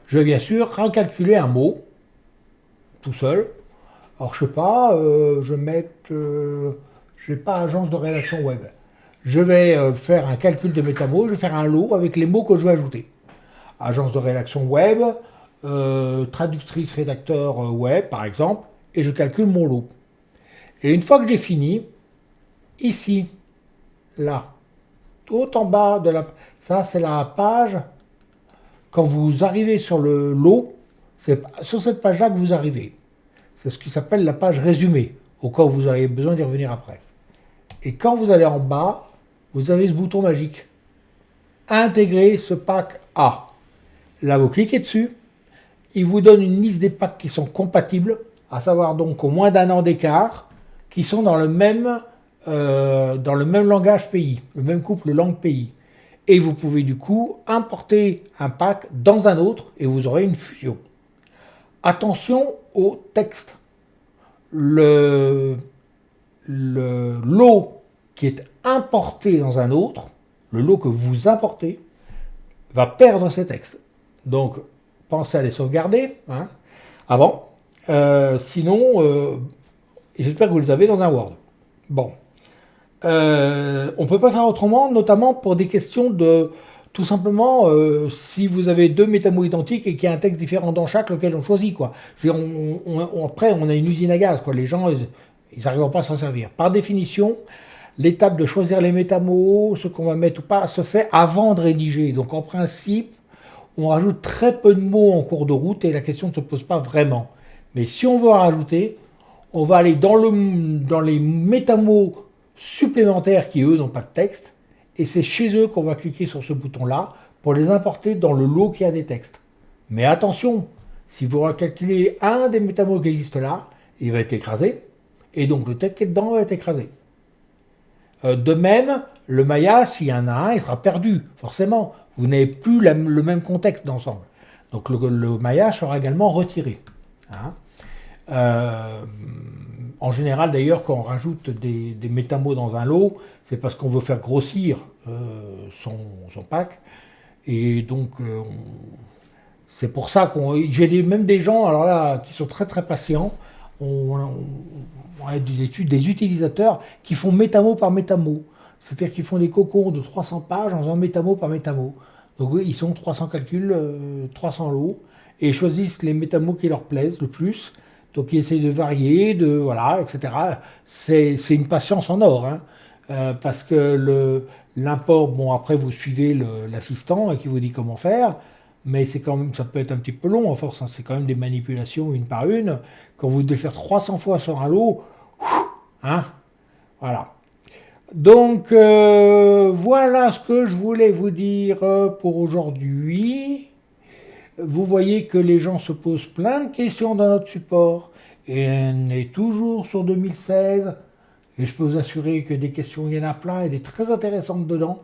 je vais bien sûr recalculer un mot, tout seul. Alors, je sais pas, je vais mettre, je n'ai pas agence de rédaction web. Je vais faire un calcul de métamots, je vais faire un lot avec les mots que je vais ajouter. Agence de rédaction web, traductrice, rédacteur web, par exemple, et je calcule mon lot. Et une fois que j'ai fini, ici, là, tout en bas de la... Ça, c'est la page. Quand vous arrivez sur le lot, c'est sur cette page-là que vous arrivez. C'est ce qui s'appelle la page résumée, au cas où vous avez besoin d'y revenir après. Et quand vous allez en bas, vous avez ce bouton magique. Intégrer ce pack A. Là, vous cliquez dessus. Il vous donne une liste des packs qui sont compatibles, à savoir donc au moins d'un an d'écart, qui sont dans le même langage pays, le même couple langue-pays. Et vous pouvez du coup importer un pack dans un autre et vous aurez une fusion. Attention au texte. Le lot qui est importé dans un autre, le lot que vous importez, va perdre ses textes. Donc, pensez à les sauvegarder avant. Sinon, j'espère que vous les avez dans un Word. Bon. On ne peut pas faire autrement, notamment pour des questions de... Tout simplement, si vous avez deux métamots identiques et qu'il y a un texte différent dans chaque, lequel on choisit, quoi. Je veux dire, après, on a une usine à gaz, quoi. Les gens, ils n'arriveront pas à s'en servir. Par définition, l'étape de choisir les métamots, ce qu'on va mettre ou pas, se fait avant de rédiger. Donc, en principe, on rajoute très peu de mots en cours de route et la question ne se pose pas vraiment. Mais si on veut en rajouter, on va aller dans les métamots supplémentaires qui, eux, n'ont pas de texte. Et c'est chez eux qu'on va cliquer sur ce bouton-là pour les importer dans le lot qui a des textes. Mais attention, si vous recalculez un des métamots qui existent là, il va être écrasé. Et donc le texte qui est dedans va être écrasé. De même, le maillage, s'il y en a un, il sera perdu, forcément. Vous n'avez plus le même contexte d'ensemble. Donc le maillage sera également retiré. En général, d'ailleurs, quand on rajoute des métamots dans un lot, c'est parce qu'on veut faire grossir son pack. Et donc, c'est pour ça j'ai même des gens alors là, qui sont très très patients. On a des études, des utilisateurs qui font métamo par métamo. C'est-à-dire qu'ils font des cocons de 300 pages en faisant métamo par métamo. Donc oui, ils ont 300 calculs, 300 lots, et ils choisissent les métamos qui leur plaisent le plus. Donc ils essayent de varier, voilà, etc. C'est une patience en or, parce que l'import, bon après vous suivez l'assistant qui vous dit comment faire, mais c'est quand même, ça peut être un petit peu long à force, c'est quand même des manipulations une par une. Quand vous devez faire 300 fois sur un lot, voilà. Donc voilà ce que je voulais vous dire pour aujourd'hui. Vous voyez que les gens se posent plein de questions dans notre support et on est toujours sur 2016 et je peux vous assurer que des questions, il y en a plein et des très intéressantes dedans,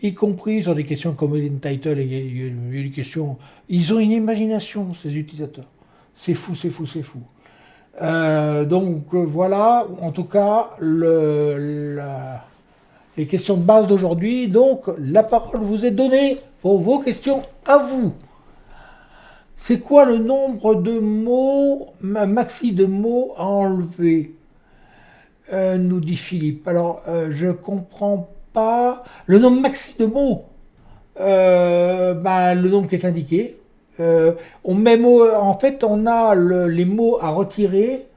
y compris sur des questions comme title et des questions. Ils ont une imagination, ces utilisateurs. C'est fou, c'est fou, c'est fou. Donc voilà, en tout cas, les questions de base d'aujourd'hui. Donc la parole vous est donnée pour vos questions à vous. C'est quoi le nombre de mots, maxi de mots à enlever nous dit Philippe. Alors, je comprends pas. Le nombre maxi de mots, le nombre qui est indiqué. En fait, on a les mots à retirer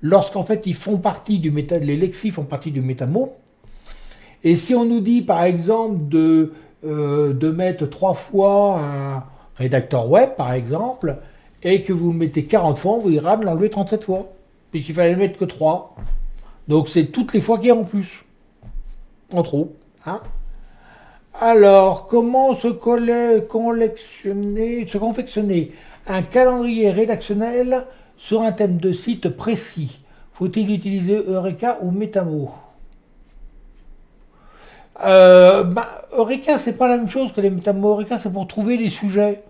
lorsqu'en fait ils font partie les lexis font partie du métamot. Et si on nous dit par exemple de mettre 3 fois un rédacteur web, par exemple, et que vous le mettez 40 fois, on vous dira de l'enlever 37 fois, puisqu'il fallait mettre que 3. Donc c'est toutes les fois qu'il y a en plus, en trop. Hein. Alors, comment se confectionner un calendrier rédactionnel sur un thème de site précis? Faut-il utiliser Eureka ou Metamo? Eureka, c'est pas la même chose que les Metamo. Eureka, c'est pour trouver les sujets.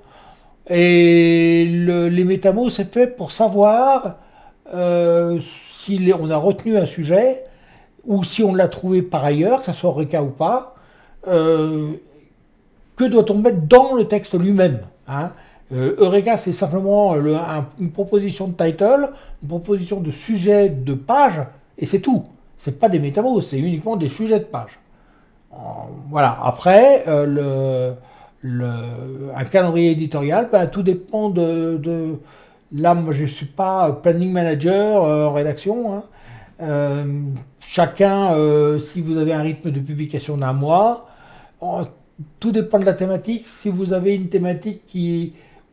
Et les Metamo, c'est fait pour savoir si on a retenu un sujet ou si on l'a trouvé par ailleurs, que ce soit Eureka ou pas. Que doit-on mettre dans le texte lui-même, hein. Eureka, c'est simplement une proposition de title, une proposition de sujet de page, et c'est tout. C'est pas des métamos, c'est uniquement des sujets de page. Voilà. Après, un calendrier éditorial, tout dépend de. Là, moi, je ne suis pas planning manager en rédaction. Hein. Chacun, si vous avez un rythme de publication d'un mois, tout dépend de la thématique. Si vous avez une thématique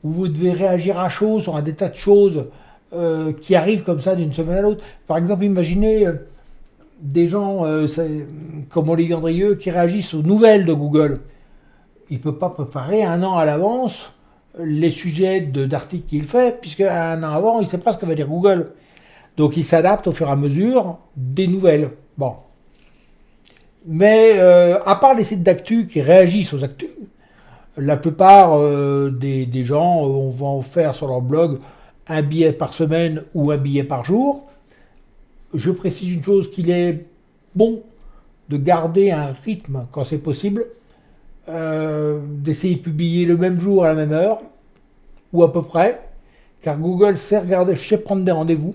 où vous devez réagir à chaud sur un des tas de choses qui arrivent comme ça d'une semaine à l'autre. Par exemple, imaginez des gens comme Olivier Andrieux qui réagissent aux nouvelles de Google. Il ne peut pas préparer un an à l'avance les sujets d'articles qu'il fait, puisque un an avant, il ne sait pas ce que va dire Google. Donc il s'adapte au fur et à mesure des nouvelles. Bon. Mais à part les sites d'actu qui réagissent aux actus, la plupart des gens vont faire sur leur blog un billet par semaine ou un billet par jour. Je précise une chose, qu'il est bon de garder un rythme quand c'est possible, d'essayer de publier le même jour à la même heure, ou à peu près, car Google sait prendre des rendez-vous.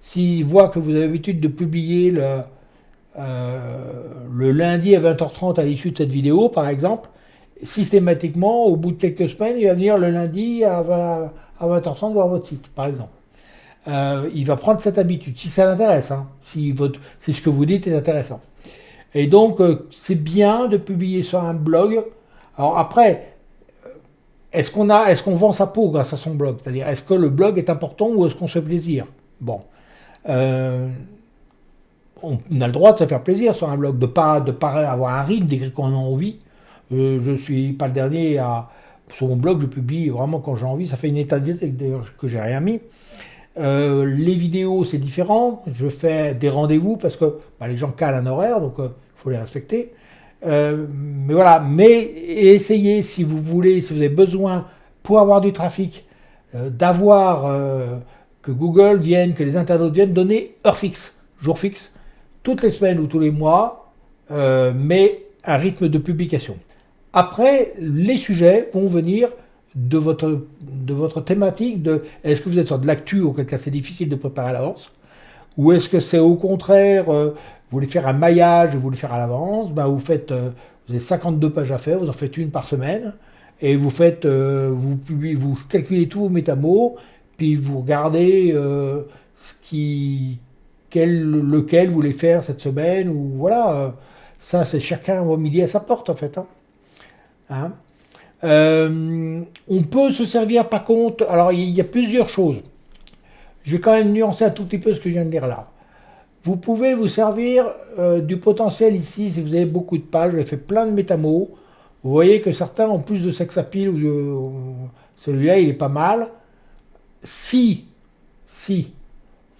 S'il voit que vous avez l'habitude de publier le lundi à 20h30 à l'issue de cette vidéo, par exemple, systématiquement, au bout de quelques semaines, il va venir le lundi à 20h30 voir votre site, par exemple. Il va prendre cette habitude, si ça l'intéresse, hein, si ce que vous dites est intéressant. Et donc, c'est bien de publier sur un blog. Alors après, est-ce qu'on vend sa peau grâce à son blog? C'est-à-dire, est-ce que le blog est important ou est-ce qu'on se fait plaisir? Bon. On a le droit de se faire plaisir sur un blog, de pas avoir un rythme, d'écrire quand on a envie. Je suis pas le dernier sur mon blog, je publie vraiment quand j'ai envie. Ça fait une éternité d'ailleurs que j'ai rien mis. Les vidéos, c'est différent. Je fais des rendez-vous parce que les gens calent un horaire, donc il faut les respecter. Mais voilà. Mais essayez, si vous voulez, si vous avez besoin, pour avoir du trafic, d'avoir que Google vienne, que les internautes viennent donner heure fixe, jour fixe, toutes les semaines ou tous les mois, mais un rythme de publication. Après, les sujets vont venir de votre thématique, est-ce que vous êtes sur de l'actu, auquel cas c'est difficile de préparer à l'avance, ou est-ce que c'est au contraire, vous voulez faire un maillage, vous voulez faire à l'avance, vous avez 52 pages à faire, vous en faites une par semaine, et vous calculez tous vos métamos, puis vous regardez lequel vous voulez faire cette semaine, ou voilà, ça c'est chacun au midi à sa porte en fait. Hein. On peut se servir par contre, alors il y a plusieurs choses. Je vais quand même nuancer un tout petit peu ce que je viens de dire là. Vous pouvez vous servir du potentiel ici, si vous avez beaucoup de pages, vous avez fait plein de métamos. Vous voyez que certains ont plus de sex appeal, celui-là il est pas mal. Si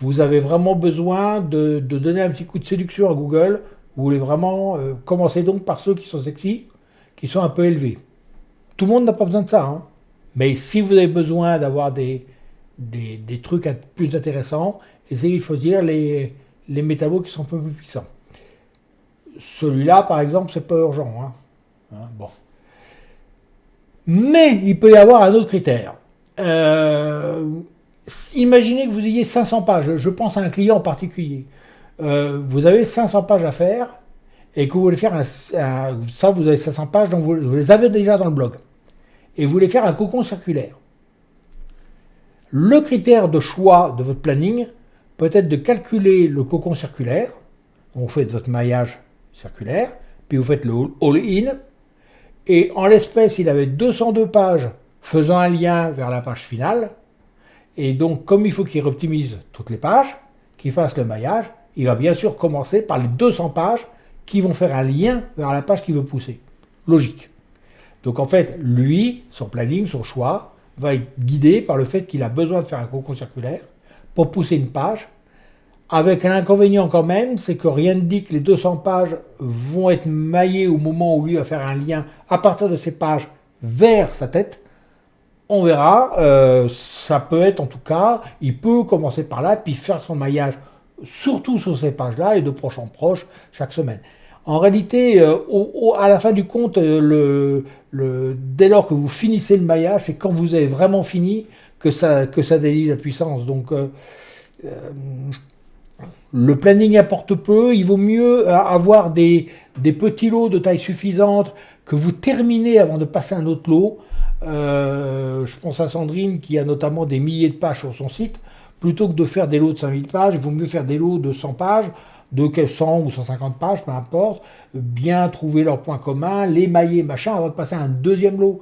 vous avez vraiment besoin de donner un petit coup de séduction à Google, vous voulez vraiment commencer donc par ceux qui sont sexy, qui sont un peu élevés. Tout le monde n'a pas besoin de ça, hein. Mais si vous avez besoin d'avoir des trucs plus intéressants, essayez de choisir les métamos qui sont un peu plus puissants. Celui-là, par exemple, c'est pas urgent. Hein. Bon. Mais il peut y avoir un autre critère. Imaginez que vous ayez 500 pages. Je pense à un client en particulier. Vous avez 500 pages à faire et que vous voulez faire ça, vous avez 500 pages, donc vous les avez déjà dans le blog. Et vous voulez faire un cocon circulaire. Le critère de choix de votre planning peut être de calculer le cocon circulaire. Vous faites votre maillage circulaire, puis vous faites le all-in, Et en l'espèce, il avait 202 pages faisant un lien vers la page finale. Et donc, comme il faut qu'il optimise toutes les pages, qu'il fasse le maillage, il va bien sûr commencer par les 200 pages qui vont faire un lien vers la page qu'il veut pousser. Logique. Donc en fait, lui, son planning, son choix, va être guidé par le fait qu'il a besoin de faire un concours circulaire pour pousser une page, avec un inconvénient quand même, c'est que rien ne dit que les 200 pages vont être maillées au moment où lui va faire un lien à partir de ces pages vers sa tête. On verra, ça peut être en tout cas, il peut commencer par là, puis faire son maillage surtout sur ces pages-là et de proche en proche chaque semaine. En réalité, à la fin du compte, dès lors que vous finissez le maillage, c'est quand vous avez vraiment fini que ça délivre la puissance. Donc, le planning apporte peu, il vaut mieux avoir des petits lots de taille suffisante que vous terminez avant de passer à un autre lot. Je pense à Sandrine qui a notamment des milliers de pages sur son site. Plutôt que de faire des lots de 5000 pages, il vaut mieux faire des lots de 100 pages, de 100 ou 150 pages, peu importe. Bien trouver leurs points communs, les mailler, machin, avant de passer à un deuxième lot.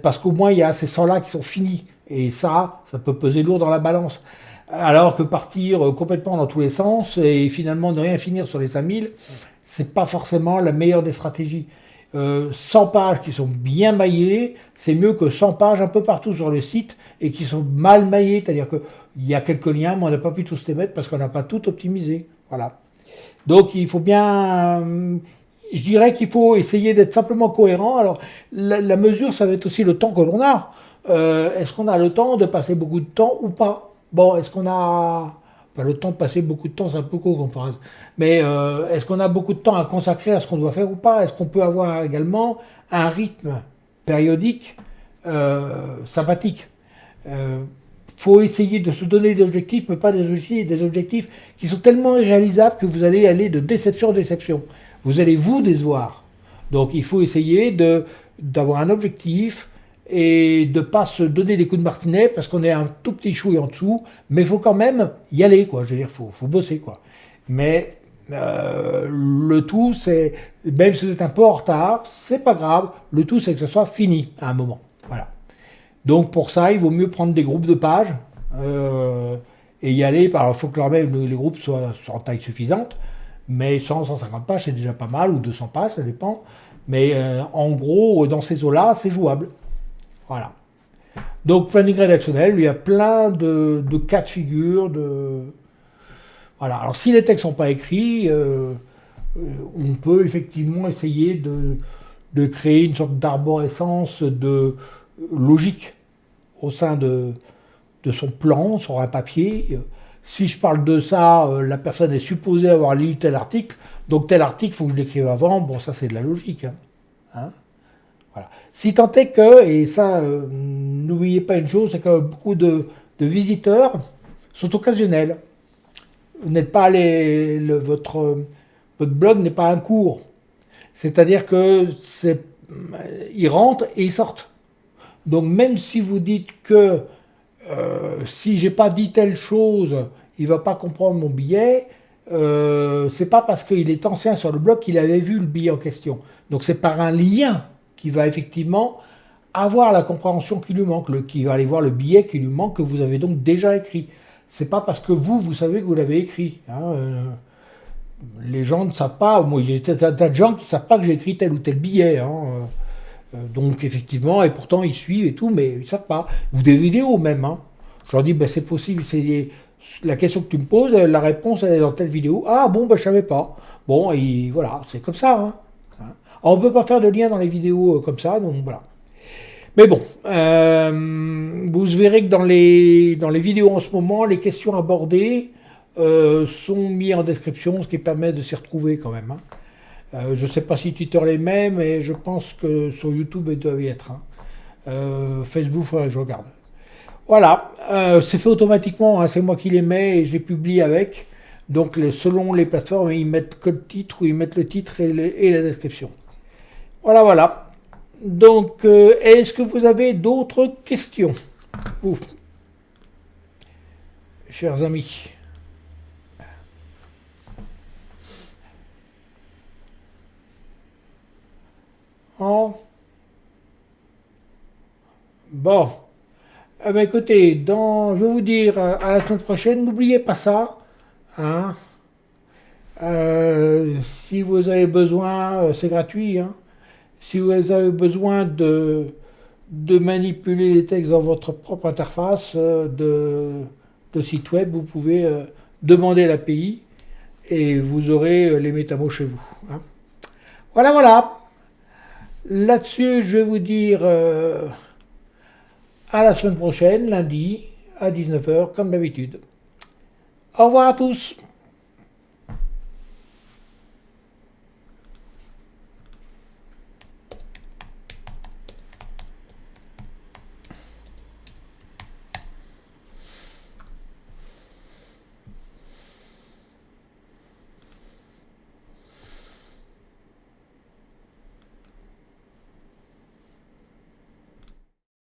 Parce qu'au moins, il y a ces 100-là qui sont finis. Et ça peut peser lourd dans la balance. Alors que partir complètement dans tous les sens et finalement ne rien finir sur les 5000, c'est pas forcément la meilleure des stratégies. 100 pages qui sont bien maillées, c'est mieux que 100 pages un peu partout sur le site et qui sont mal maillées, c'est-à-dire qu'il y a quelques liens, mais on n'a pas pu tous les mettre parce qu'on n'a pas tout optimisé. Voilà. Donc il faut bien... je dirais qu'il faut essayer d'être simplement cohérent. Alors la mesure, ça va être aussi le temps que l'on a. Est-ce qu'on a le temps de passer beaucoup de temps ou pas? Bon, est-ce qu'on a... Enfin, le temps de passer beaucoup de temps, c'est un peu court comme phrase. Mais est-ce qu'on a beaucoup de temps à consacrer à ce qu'on doit faire ou pas? Est-ce qu'on peut avoir également un rythme périodique sympathique? Faut essayer de se donner des objectifs, mais pas des objectifs qui sont tellement irréalisables que vous allez aller de déception en déception. Vous allez vous décevoir. Donc il faut essayer d'avoir un objectif et de ne pas se donner des coups de martinet parce qu'on est un tout petit chouille en dessous, mais il faut quand même y aller, quoi. Je veux dire, faut bosser, quoi. Mais le tout, c'est, même si vous êtes un peu en retard, c'est pas grave, le tout, c'est que ce soit fini à un moment. Voilà. Donc pour ça, il vaut mieux prendre des groupes de pages et y aller. Alors il faut que les groupes soient en taille suffisante, mais 100, 150 pages, c'est déjà pas mal, ou 200 pages, ça dépend. Mais en gros, dans ces eaux-là, c'est jouable. Voilà. Donc planning rédactionnel, il y a plein de cas de figure. Voilà. Alors si les textes ne sont pas écrits, on peut effectivement essayer de créer une sorte d'arborescence de logique au sein de son plan sur un papier. Si je parle de ça, la personne est supposée avoir lu tel article, donc tel article, il faut que je l'écrive avant. Bon, ça c'est de la logique. Hein. Voilà. Si tant est que, et ça, n'oubliez pas une chose, c'est que beaucoup de visiteurs sont occasionnels. Vous n'êtes pas votre blog n'est pas un cours. C'est-à-dire que ils rentrent et ils sortent. Donc même si vous dites que si j'ai pas dit telle chose, il va pas comprendre mon billet, c'est pas parce qu'il est ancien sur le blog qu'il avait vu le billet en question. Donc c'est par un lien qui va effectivement avoir la compréhension qui lui manque, qui va aller voir le billet qui lui manque, que vous avez donc déjà écrit. C'est pas parce que vous savez que vous l'avez écrit. Les gens ne savent pas, moi il y a un tas de gens qui ne savent pas que j'ai écrit tel ou tel billet. Donc effectivement, et pourtant ils suivent et tout, mais ils ne savent pas. Ou des vidéos même. Je leur dis, ben, c'est possible, c'est la question que tu me poses, la réponse elle est dans telle vidéo. Ah bon, ben, je ne savais pas. Bon, et voilà, c'est comme ça. Alors, on ne peut pas faire de lien dans les vidéos comme ça, donc voilà. Mais bon, vous verrez que dans les vidéos en ce moment, les questions abordées sont mises en description, ce qui permet de s'y retrouver quand même. Je ne sais pas si Twitter les met, mais je pense que sur YouTube, ils doivent y être. Facebook, il faudrait que je regarde. Voilà, c'est fait automatiquement, c'est moi qui les mets et je les publie avec. Donc selon les plateformes, ils mettent que le titre ou ils mettent le titre et la description. Voilà. Donc, est-ce que vous avez d'autres questions, chers amis? Oh. Bon, eh ben, écoutez, je vais vous dire à la semaine prochaine, n'oubliez pas ça. Hein. Si vous avez besoin, c'est gratuit. Hein. Si vous avez besoin de manipuler les textes dans votre propre interface de site web, vous pouvez demander l'API et vous aurez les métamos chez vous. Hein. Voilà, voilà. Là-dessus, je vais vous dire à la semaine prochaine, lundi, à 19 h, comme d'habitude. Au revoir à tous.